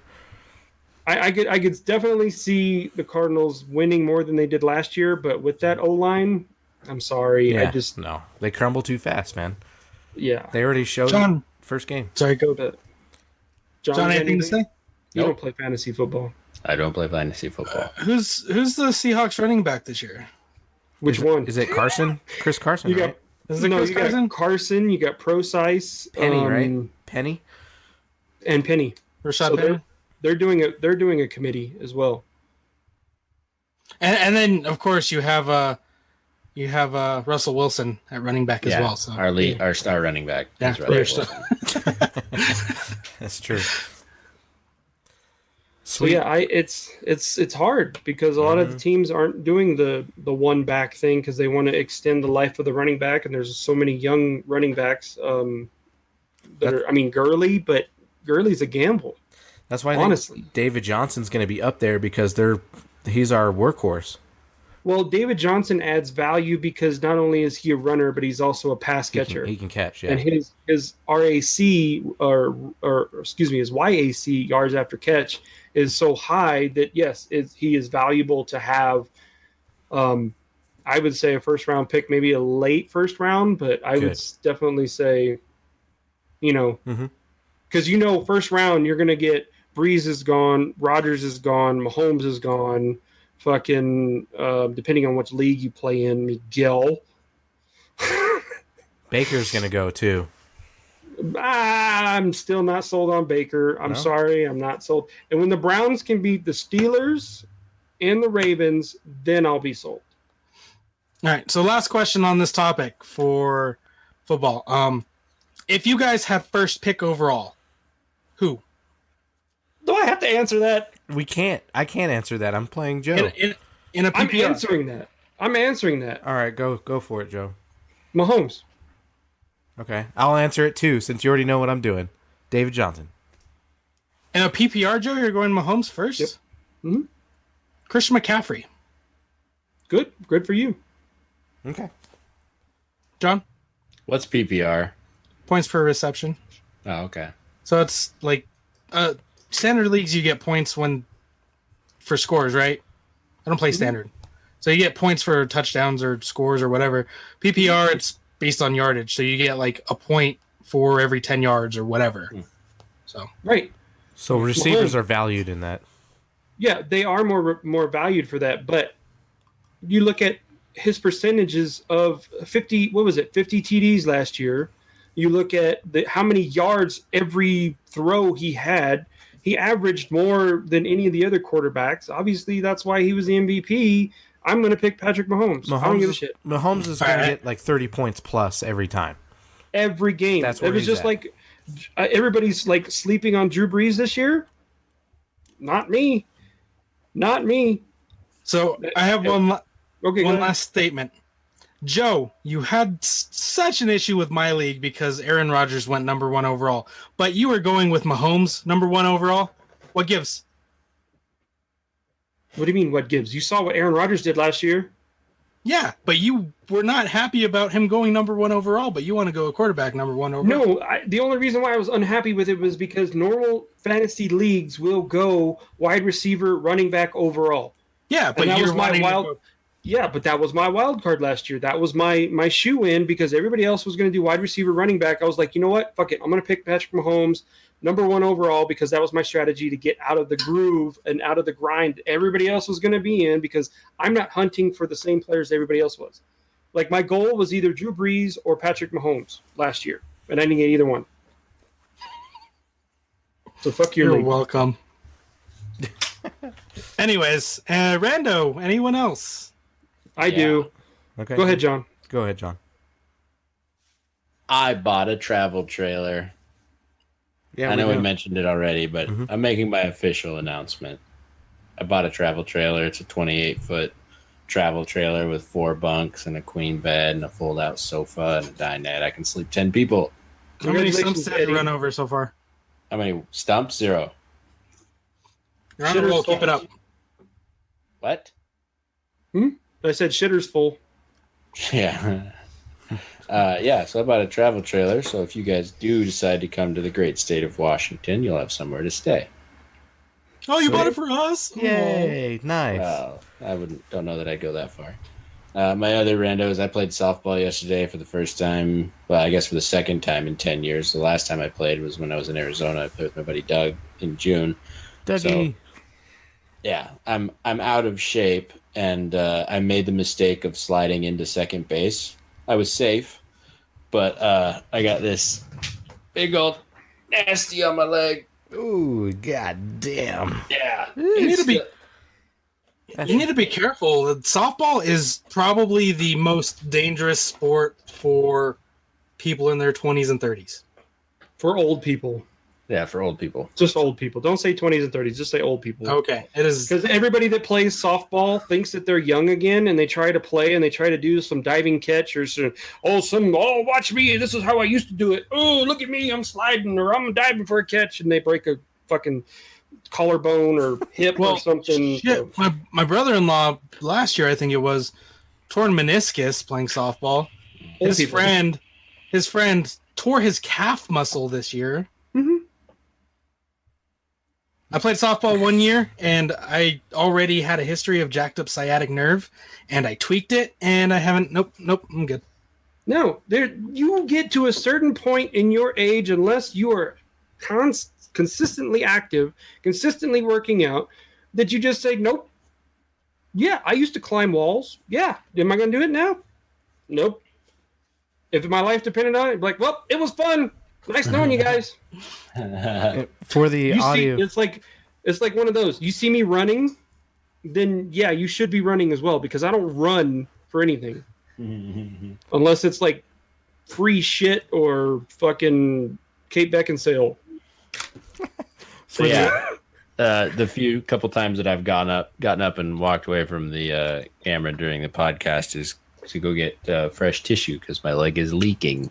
I could definitely see the Cardinals winning more than they did last year, but with that O-line, I'm sorry. Yeah. I just No. They crumble too fast, man. yeah. They already showed John, first game. sorry, go. But John, anything to say? You Nope. don't play fantasy football. I don't play fantasy football. Who's the Seahawks running back this year? Which Is one? Is it Carson? Chris Carson, You got right? Is it no, Chris you Carson? got Carson, you got Procise, Penny, right? Penny? and Penny. Rashad So Penny? they're doing a committee as well. And then of course you have Russell Wilson at running back as well. So Our star running back. Yeah, is Russell your star- Wilson. That's true. So yeah, it's hard because a lot of the teams aren't doing the one back thing because they want to extend the life of the running back, and there's so many young running backs that are. I mean, but Gurley's a gamble. That's why I honestly, think David Johnson's going to be up there because he's our workhorse. well, David Johnson adds value because not only is he a runner, but he's also a pass catcher. He can catch, yeah. And his RAC or excuse me, his YAC, yards after catch, is so high that yes, he is valuable to have. I would say a first round pick, maybe a late first round, but I would definitely say, because first round you're gonna get Breeze is gone, Rodgers is gone, Mahomes is gone, fucking depending on which league you play in, Miguel. Baker's going to go too. I'm still not sold on Baker. I'm sorry, I'm not sold. And when the Browns can beat the Steelers and the Ravens, then I'll be sold. All right. So last question on this topic for football. If you guys had first pick overall, who? Do I have to answer that? We can't. I can't answer that. I'm playing Joe. In a I'm PPR. answering that. All right, go for it, Joe. Mahomes. Okay. I'll answer it too since you already know what I'm doing. David Johnson. In a PPR, Joe, you're going Mahomes first? Yep. Mm-hmm. Christian McCaffrey. Good for you. Okay. John? What's PPR? Points per reception. Oh, okay. So it's like standard leagues, you get points for scores, right? I don't play standard. So you get points for touchdowns or scores or whatever. PPR, it's based on yardage. So you get like a point for every 10 yards or whatever. So Right. So receivers are valued in that. Yeah, they are more valued for that. But you look at his percentages of 50. What was it? 50 TDs last year. You look at how many yards every throw he had. He averaged more than any of the other quarterbacks. Obviously, that's why he was the MVP. I'm going to pick Patrick Mahomes. I don't give a shit. Mahomes is going to get like 30 points plus every time. Every game. That's where it was he's just at. like everybody's like sleeping on Drew Brees this year. Not me. Not me. So I have one Okay, go ahead. last statement. Joe, you had such an issue with my league because Aaron Rodgers went number 1 overall, but you were going with Mahomes number 1 overall. What gives? What do you mean? What gives? You saw what Aaron Rodgers did last year. Yeah, but you were not happy about him going number 1 overall, but you want to go a quarterback number 1 overall. No, the only reason why I was unhappy with it was because normal fantasy leagues will go wide receiver, running back overall. Yeah, but And that you're was my wanting to wild. go- Yeah, but that was my wild card last year. That was my shoe in because everybody else was going to do wide receiver, running back. I was like, you know what? Fuck it. I'm going to pick Patrick Mahomes, number 1 overall, because that was my strategy to get out of the groove and out of the grind everybody else was going to be in because I'm not hunting for the same players everybody else was. Like, my goal was either Drew Brees or Patrick Mahomes last year, and I didn't get either one. So fuck your You're league. welcome. Anyways, Rando, anyone else? I do. Okay. Go ahead, John. Go ahead, John. I bought a travel trailer. Yeah, I know we mentioned it already, but I'm making my official announcement. I bought a travel trailer. It's a 28-foot travel trailer with 4 bunks and a queen bed and a fold-out sofa and a dinette. I can sleep 10 people. How many Congratulations, stumps have you Eddie. run over so far? How many stumps? 0. You're on a roll. Keep it up. What? I said shitter's full. Yeah. Yeah, so I bought a travel trailer. So if you guys do decide to come to the great state of Washington, you'll have somewhere to stay. Oh, you bought it for us? Yay, nice. Well, don't know that I'd go that far. My other randos, I played softball yesterday for the first time. Well, I guess for the second time in 10 years. The last time I played was when I was in Arizona. I played with my buddy Doug in June. Dougie. Yeah, I'm out of shape, and I made the mistake of sliding into second base. I was safe, but I got this big old nasty on my leg. Ooh, god damn. Yeah, You need to be careful. Softball is probably the most dangerous sport for people in their 20s and 30s. For old people. Yeah, for old people. Just old people. Don't say 20s and 30s. Just say old people. Okay, it is. Because everybody that plays softball thinks that they're young again, and they try to play and they try to do some diving catch or some, watch me. This is how I used to do it. Oh, look at me. I'm sliding or I'm diving for a catch. And they break a fucking collarbone or hip or something. Shit, my brother-in-law last year, I think it was, torn meniscus playing softball. Old His people. friend tore his calf muscle this year. Mhm. I played softball 1 year, and I already had a history of jacked up sciatic nerve, and I tweaked it, and I haven't. Nope, I'm good. No, you get to a certain point in your age, unless you are consistently active, consistently working out, that you just say, nope. Yeah, I used to climb walls. Yeah. Am I going to do it now? Nope. If my life depended on it, I'd be like, well, it was fun. Nice knowing you guys. For the You audio, see, it's like one of those. You see me running, then yeah, you should be running as well because I don't run for anything unless it's like free shit or fucking Kate Beckinsale. So yeah, the couple times that I've gotten up and walked away from the camera during the podcast is to go get fresh tissue because my leg is leaking.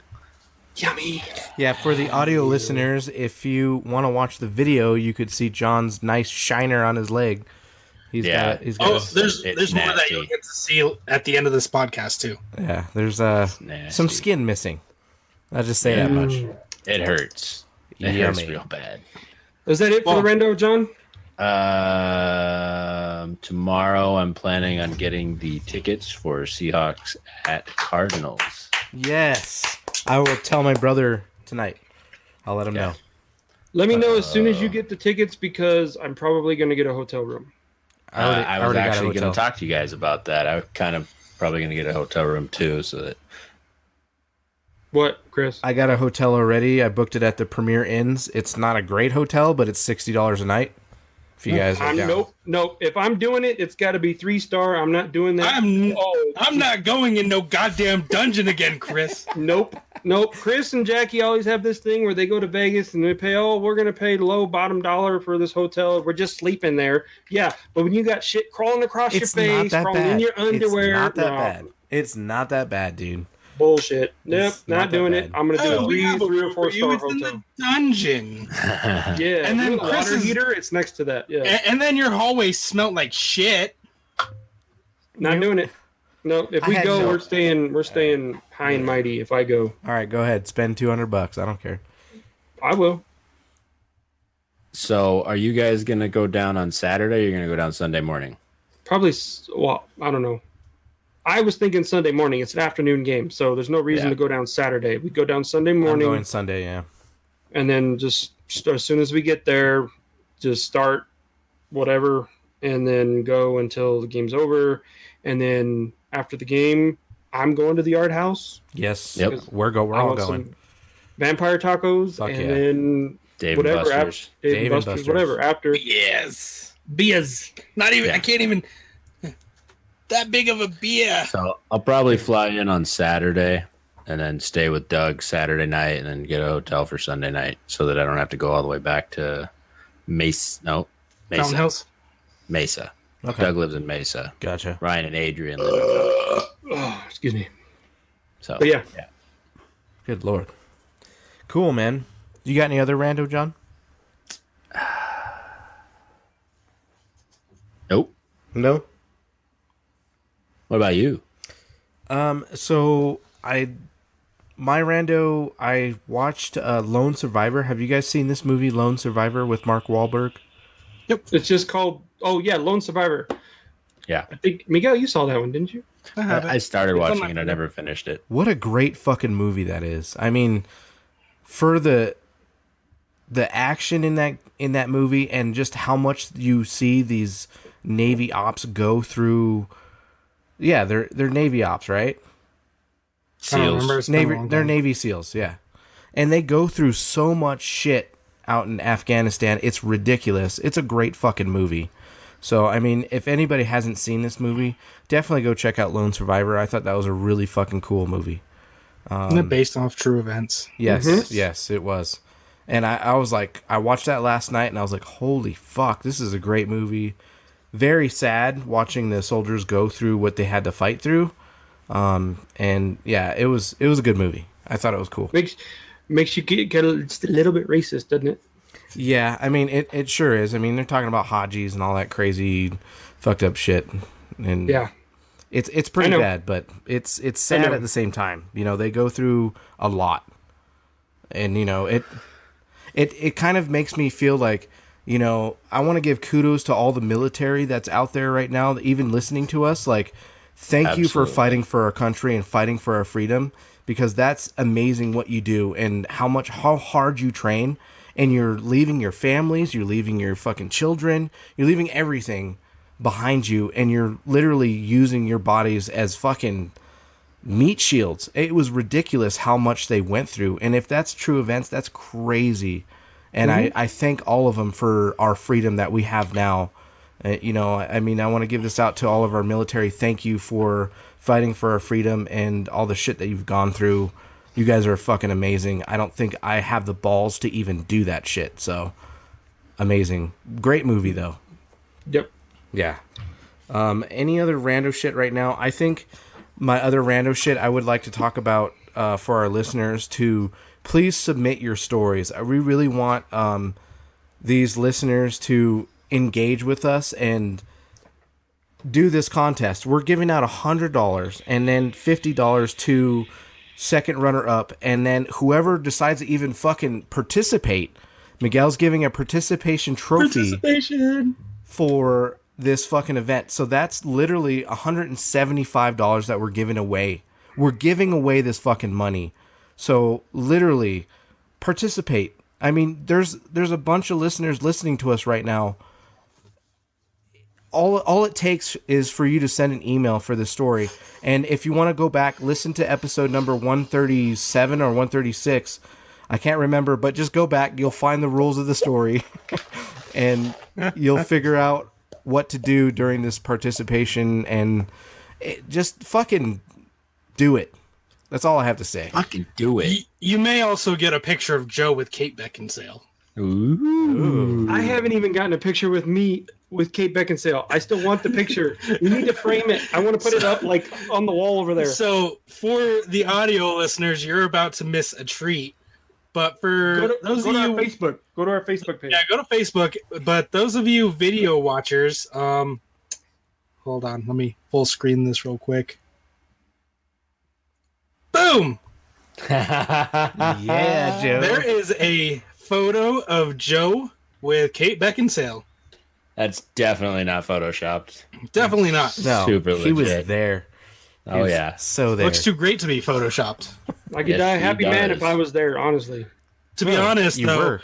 Yummy. yeah, for the audio listeners, if you want to watch the video, you could see John's nice shiner on his leg. He's got Oh, a- there's more that nasty. you'll get to see at the end of this podcast too. yeah, there's Nasty. some skin missing. I'll just say that much. It hurts. It hurts Yummy. real bad. Is that it for the rando, John? Tomorrow I'm planning on getting the tickets for Seahawks at Cardinals. Yes. I will tell my brother tonight. I'll let him know. Let me know as soon as you get the tickets because I'm probably going to get a hotel room. I was actually going to talk to you guys about that. I'm kind of probably going to get a hotel room too, so that. What, Chris? I got a hotel already. I booked it at the Premier Inns. It's not a great hotel, but it's $60 a night. If you guys are down. Nope. If I'm doing it, it's got to be 3-star. I'm not doing that. I'm not going in no goddamn dungeon again, Chris. Nope. Chris and Jackie always have this thing where they go to Vegas and they pay, we're going to pay low bottom dollar for this hotel. We're just sleeping there. Yeah, but when you got shit crawling across your face, crawling in your underwear. It's not that bad. It's not that bad, dude. Bullshit. Nope, not doing it. I'm going to do a 3 or 4-star it's hotel. in the dungeon. Yeah, and then the water heater, it's next to that. Yeah. And then your hallway smelled like shit. Not doing it. No, if we go, we're staying high and mighty if I go. All right, go ahead. Spend $200. I don't care. I will. So, are you guys going to go down on Saturday or are you going to go down Sunday morning? Probably, I don't know. I was thinking Sunday morning. It's an afternoon game, so there's no reason to go down Saturday. We go down Sunday morning. I'm going Sunday, yeah. And then just as soon as we get there, just start whatever, and then go until the game's over. And then after the game, I'm going to the art house. Yes, we're all going. Vampire tacos, then Dave whatever. and Buster's. Dave and Buster's, whatever. After. Yes. Beers. Not even, I can't even. That big of a beer. So I'll probably fly in on Saturday and then stay with Doug Saturday night and then get a hotel for Sunday night so that I don't have to go all the way back to Mesa. Fountain Hills? Mesa. Okay. Doug lives in Mesa. Gotcha. Ryan and Adrian live in Fountain. Excuse me. So, but yeah. Good Lord. Cool, man. You got any other rando, John? Nope. No? What about you? So my rando, I watched Lone Survivor. Have you guys seen this movie, Lone Survivor, with Mark Wahlberg? Yep. It's just called, Lone Survivor. Yeah. I think, Miguel, you saw that one, didn't you? I started watching it. I never finished it. What a great fucking movie that is. I mean, for the action in that movie and just how much you see these Navy ops go through. Yeah, they're Navy ops, right? SEALs. They're Navy SEALs, yeah. And they go through so much shit out in Afghanistan. It's ridiculous. It's a great fucking movie. So, I mean, if anybody hasn't seen this movie, definitely go check out Lone Survivor. I thought that was a really fucking cool movie. Isn't it based off true events? Yes, yes, it was. And I was like, I watched that last night and I was like, holy fuck, this is a great movie. Very sad watching the soldiers go through what they had to fight through. And yeah, it was a good movie. I thought it was cool. Makes you get just a little bit racist, doesn't it? Yeah, I mean, it sure is. I mean, they're talking about Hajis and all that crazy fucked up shit. And yeah, it's pretty bad, but it's sad at the same time. You know, they go through a lot. And, you know, it kind of makes me feel like, you know, I want to give kudos to all the military that's out there right now, even listening to us. Like, thank you for fighting for our country and fighting for our freedom, because that's amazing what you do and how hard you train. And you're leaving your families, you're leaving your fucking children, you're leaving everything behind you, and you're literally using your bodies as fucking meat shields. It was ridiculous how much they went through. And if that's true events, that's crazy. And I thank all of them for our freedom that we have now. You know, I mean, I want to give this out to all of our military. Thank you for fighting for our freedom and all the shit that you've gone through. You guys are fucking amazing. I don't think I have the balls to even do that shit. So, amazing. Great movie, though. Yep. Yeah. Any other rando shit right now? I think my other rando shit I would like to talk about for our listeners to please submit your stories. We really want these listeners to engage with us and do this contest. We're giving out $100 and then $50 to second runner up, and then whoever decides to even fucking participate, Miguel's giving a participation trophy for this fucking event. So that's literally $175 that we're giving away. We're giving away this fucking money. So literally participate. I mean, there's a bunch of listeners listening to us right now. All it takes is for you to send an email for this story. And if you want to go back, listen to episode number 137 or 136. I can't remember, but just go back. You'll find the rules of the story. And you'll figure out what to do during this participation. And just fucking do it. That's all I have to say. Fucking do it. You may also get a picture of Joe with Kate Beckinsale. Ooh. I haven't even gotten a picture with me with Kate Beckinsale. I still want the picture. We need to frame it. I want to put it up like on the wall over there. So for the audio listeners, you're about to miss a treat. But for those of you, our Facebook, go to our Facebook page. Yeah, go to Facebook. But those of you video watchers, hold on, let me full screen this real quick. Boom! Yeah, Joe. There is a photo of Joe with Kate Beckinsale. That's definitely not photoshopped. Definitely not. No, Super he was legit. there. He Oh was yeah. so there. Looks too great to be photoshopped. I could Yes, die a he happy man does. if I was there, honestly. To be honest, you though, were.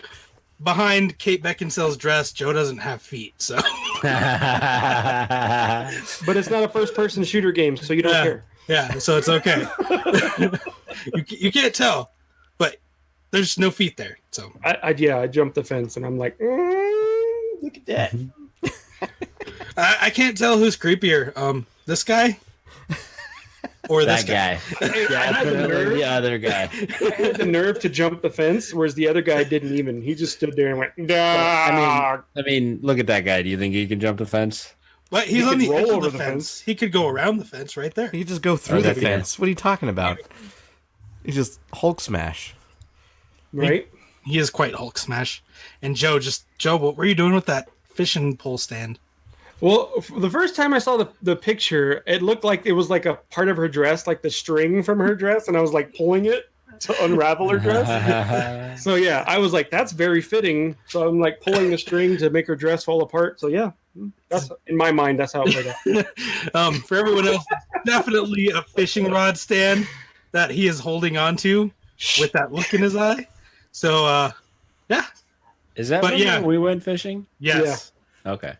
behind Kate Beckinsale's dress, Joe doesn't have feet, so But it's not a first-person shooter game, so you don't care. yeah, so it's okay. you can't tell, but there's no feet there. So I jumped the fence, and I'm like, look at that. I can't tell who's creepier, this guy or this that guy. Definitely the other guy. I had the nerve to jump the fence, whereas the other guy didn't even. He just stood there and went, I mean, look at that guy. Do you think he can jump the fence? But he's He on could the edge roll of over the the fence. He could go around the fence right there. You could just go through the that'd be fence. What are you talking about? You just Hulk smash. Right? He is quite Hulk smash. And Joe, what were you doing with that fishing pole stand? Well, the first time I saw the picture, it looked like it was like a part of her dress, like the string from her dress, and I was like pulling it to unravel her dress. So yeah, I was like, that's very fitting. So I'm like pulling the string to make her dress fall apart. So yeah, that's in my mind, that's how it played out. For everyone else, definitely a fishing rod stand that he is holding on to with that look in his eye. So yeah. Is that But when yeah. we went fishing? Yes. Okay.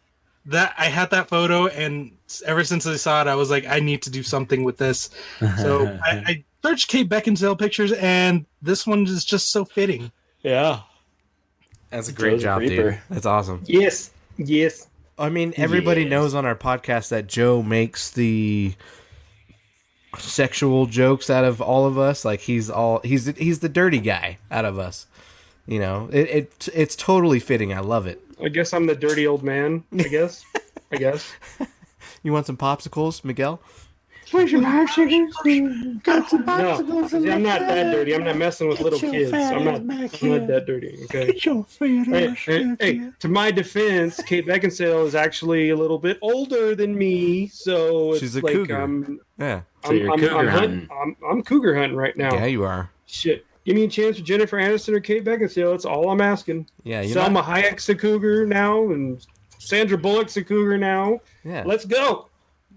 That I had that photo, and ever since I saw it, I was like, I need to do something with this. So I searched Kate Beckinsale pictures, and this one is just so fitting. Yeah. That's a great Joe's a job, dude. creeper. That's awesome. Yes. I mean, everybody Yes. knows on our podcast that Joe makes the sexual jokes out of all of us. Like he's the dirty guy out of us. You know, it's totally fitting. I love it. I guess I'm the dirty old man. I guess. You want some popsicles, Miguel? Got some popsicles. No, see, I'm not that dirty. I'm not messing with little kids. I'm not that dirty. Okay. Hey, to my defense, Kate Beckinsale is actually a little bit older than me, so it's She's a like cougar. Yeah. So you're cougar hunting. I'm cougar hunting right now. Yeah, you are. Shit. Give me a chance for Jennifer Aniston or Kate Beckinsale. That's all I'm asking. Yeah, you're Selma not. Hayek's a cougar now, and Sandra Bullock's a cougar now. Yeah. Let's go.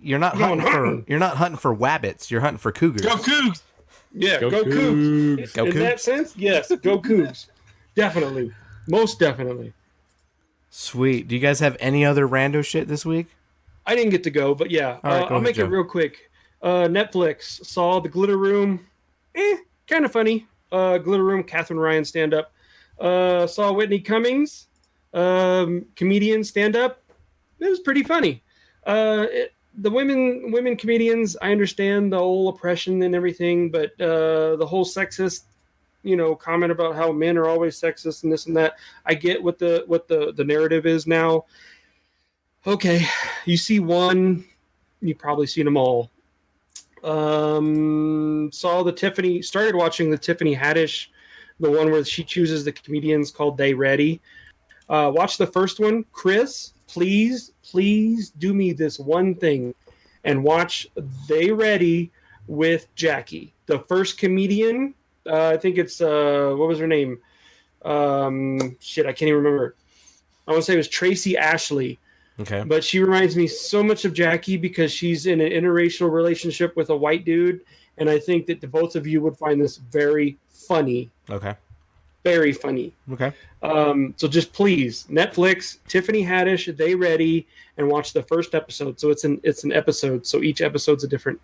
You're not Going hunting hunting. for. You're not hunting for wabbits. You're hunting for cougars. Go Cougs! Yeah, Go go Cougs. Go In Cougs. that sense, yes, go Cougs. Definitely. Most definitely. Sweet. Do you guys have any other rando shit this week? I didn't get to go, but yeah, All right, go I'll ahead, make Joe. it real quick. Netflix saw The Glitter Room. Kind of funny. Glitter Room, Catherine Ryan stand up. Saw Whitney Cummings, comedian stand up. It was pretty funny. The women comedians, I understand the whole oppression and everything, but the whole sexist, comment about how men are always sexist and this and that. I get what the narrative is now. Okay, you see one, you've probably seen them all. Started watching the Tiffany Haddish, the one where she chooses the comedians called They Ready. Watch the first one. Chris, please do me this one thing and watch They Ready with Jackie. The first comedian, I think it's, what was her name? Shit, I can't even remember. I want to say it was Tracy Ashley. Okay. But she reminds me so much of Jackie because she's in an interracial relationship with a white dude. And I think that the both of you would find this very funny. Okay. Very funny. Okay. So just please, Netflix, Tiffany Haddish, they ready, and watch the first episode. So it's an episode. So each episode's a different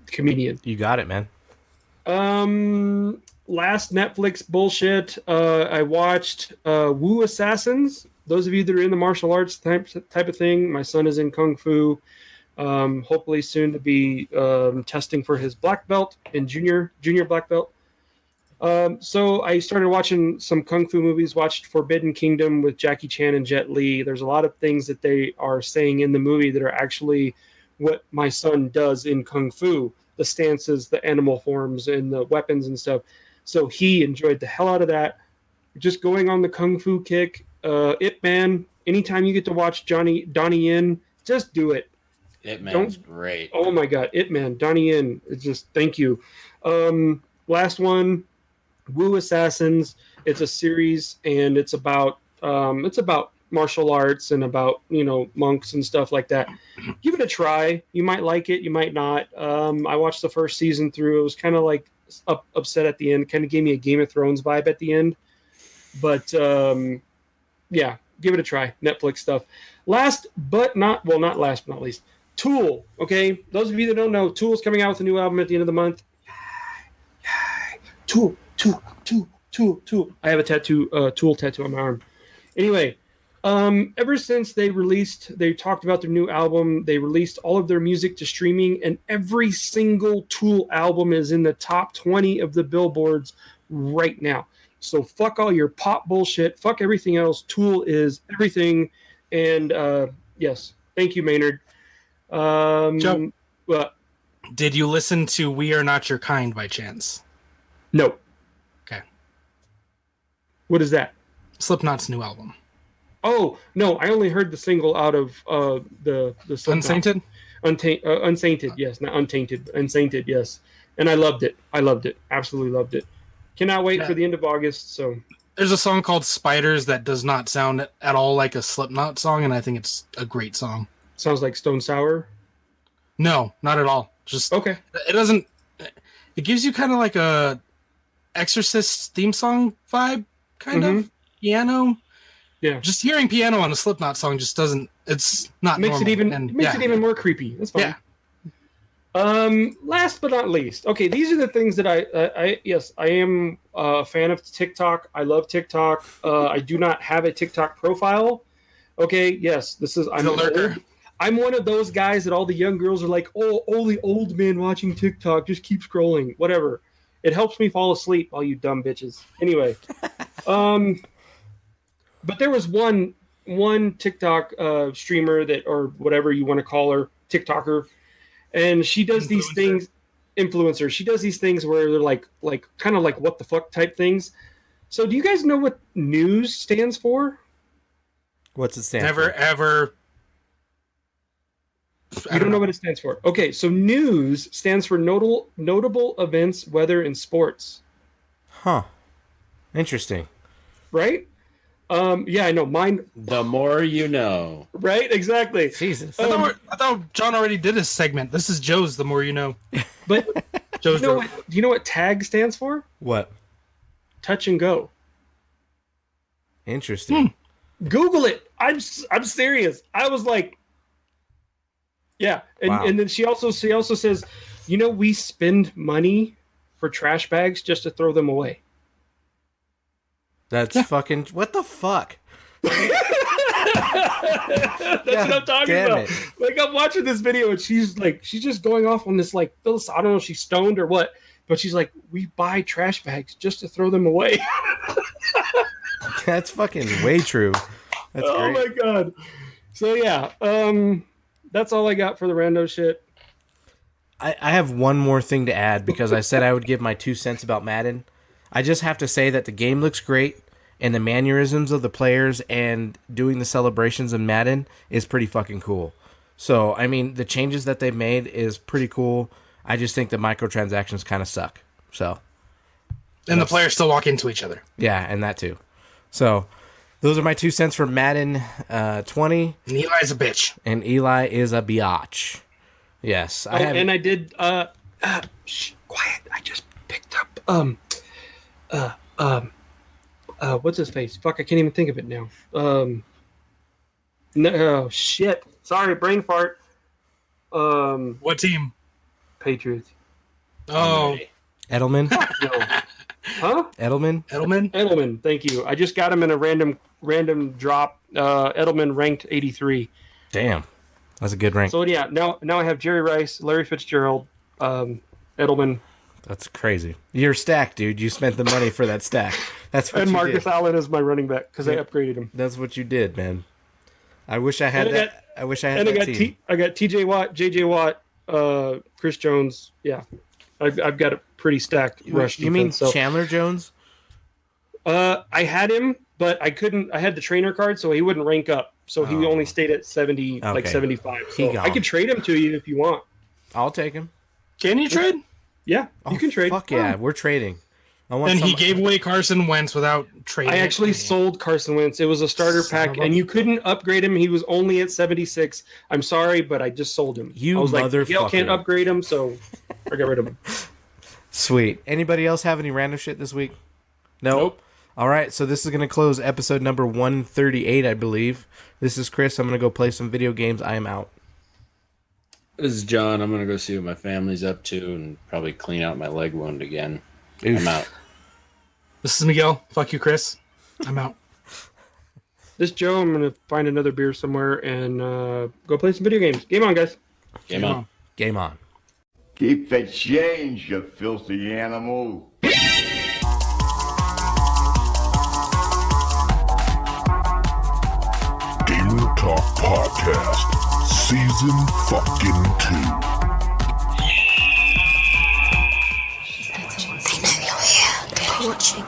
comedian. You got it, man. Last Netflix bullshit. I watched Wu Assassins. Those of you that are in the martial arts type of thing, my son is in Kung Fu. Hopefully soon to be testing for his black belt in junior black belt. So I started watching some Kung Fu movies, watched Forbidden Kingdom with Jackie Chan and Jet Li. There's a lot of things that they are saying in the movie that are actually what my son does in Kung Fu. The stances, the animal forms, and the weapons and stuff. So he enjoyed the hell out of that. Just going on the Kung Fu kick. Ip Man, anytime you get to watch Donnie Yen, just do it. Ip Man's great. Oh my God, Ip Man, Donnie Yen, it's just thank you. Last one, Wu Assassins. It's a series, and it's about martial arts and about monks and stuff like that. Give it a try. You might like it, you might not. I watched the first season through. It was kind of like upset at the end. Kind of gave me a Game of Thrones vibe at the end, but yeah, give it a try. Netflix stuff. Last but not least, Tool. Okay, those of you that don't know, Tool's coming out with a new album at the end of the month. Tool. I have a Tool tattoo on my arm. Anyway, ever since they talked about their new album, they released all of their music to streaming, and every single Tool album is in the top 20 of the billboards right now. So fuck all your pop bullshit. Fuck everything else. Tool is everything. And yes, thank you, Maynard. Joe, What? did you listen to We Are Not Your Kind by chance? No. Okay. What is that? Slipknot's new album. Oh no, I only heard the single out of the Slipknot. Unsainted? Unsainted, yes, not untainted. Unsainted, yes. And I loved it. Absolutely loved it. Cannot wait for the end of August. So there's a song called Spiders that does not sound at all like a Slipknot song, and I think it's a great song. Sounds like Stone Sour. No, not at all. Just okay. It doesn't. It gives you kind of like a Exorcist theme song vibe, kind of piano. Yeah. Just hearing piano on a Slipknot song just doesn't. It's not makes normal. it even more creepy. That's fine. Yeah. Last but not least, okay, these are the things that I am a fan of TikTok. I love TikTok. I do not have a TikTok profile. Okay, yes, I'm one of those guys that all the young girls are like, oh, only old men watching TikTok. Just keep scrolling, whatever. It helps me fall asleep, all you dumb bitches. Anyway, but there was one TikTok streamer that, or whatever you want to call her, TikToker. And she does these things, influencer. She does these things where they're like kind of like what the fuck type things. So do you guys know what news stands for? What's it stand Never, for? ever. You don't know what it stands for. Okay, so news stands for notable events, weather, and sports. Huh. Interesting. Right? Yeah, I know. Mine. The more you know. Right? Exactly. Jesus. I thought John already did his segment. This is Joe's The More You Know. But Joe's do you know what TAG stands for? What? Touch and go. Interesting. Google it. I'm serious. I was like, yeah. And Wow. and then she also says, we spend money for trash bags just to throw them away. That's fucking... What the fuck? That's what I'm talking damn about. it. Like, I'm watching this video and she's just going off on this like, I don't know if she's stoned or what, but she's like, we buy trash bags just to throw them away. That's fucking way true. That's Oh great. my god. So yeah, that's all I got for the rando shit. I have one more thing to add because I said I would give my 2 cents about Madden. I just have to say that the game looks great, and the mannerisms of the players and doing the celebrations in Madden is pretty fucking cool. So, I mean, the changes that they've made is pretty cool. I just think the microtransactions kind of suck. So, And the players still walk into each other. Yeah, and that too. So those are my 2 cents for Madden 20. And Eli's a bitch. And Eli is a biatch. Yes. And I did shh, quiet. I just picked up what's his face? Fuck, I can't even think of it now. No, oh shit. Sorry, brain fart. What team? Patriots. Oh. Edelman? No. Huh? Edelman? Thank you. I just got him in a random drop. Edelman ranked 83. Damn. That's a good rank. So yeah, now I have Jerry Rice, Larry Fitzgerald, Edelman, That's crazy. You're stacked, dude. You spent the money for that stack. That's what and you Marcus did. Allen as my running back because I upgraded him. That's what you did, man. I wish I had And I that. I wish I had And that team. I got T.J. Watt, J.J. Watt, Chris Jones. Yeah, I've got a pretty stacked rush defense. You mean so. Chandler Jones? I had him, but I couldn't. I had the trainer card, so he wouldn't rank up. So he only stayed at 70, like Okay. 75. He So gone. I could trade him to you if you want. I'll take him. Can you trade? Yeah, you can trade. Fuck yeah, we're trading. I want And he some- gave away Carson Wentz without trading. I actually sold Carson Wentz. It was a starter Son pack, of a- and you couldn't upgrade him. He was only at 76. I'm sorry, but I just sold him. You I was like, motherfucker. Miguel can't upgrade him, so I got rid of him. Sweet. Anybody else have any random shit this week? Nope. All right, so this is going to close episode number 138, I believe. This is Chris. I'm going to go play some video games. I am out. This is John. I'm gonna go see what my family's up to and probably clean out my leg wound again. Oof. I'm out. This is Miguel. Fuck you, Chris. I'm out. This Joe, I'm going to find another beer somewhere and go play some video games. Game on, guys. Game on. Game on. Keep the change, you filthy animal. Gamer Talk Podcast, Season fucking 2. They know you're here. They're watching.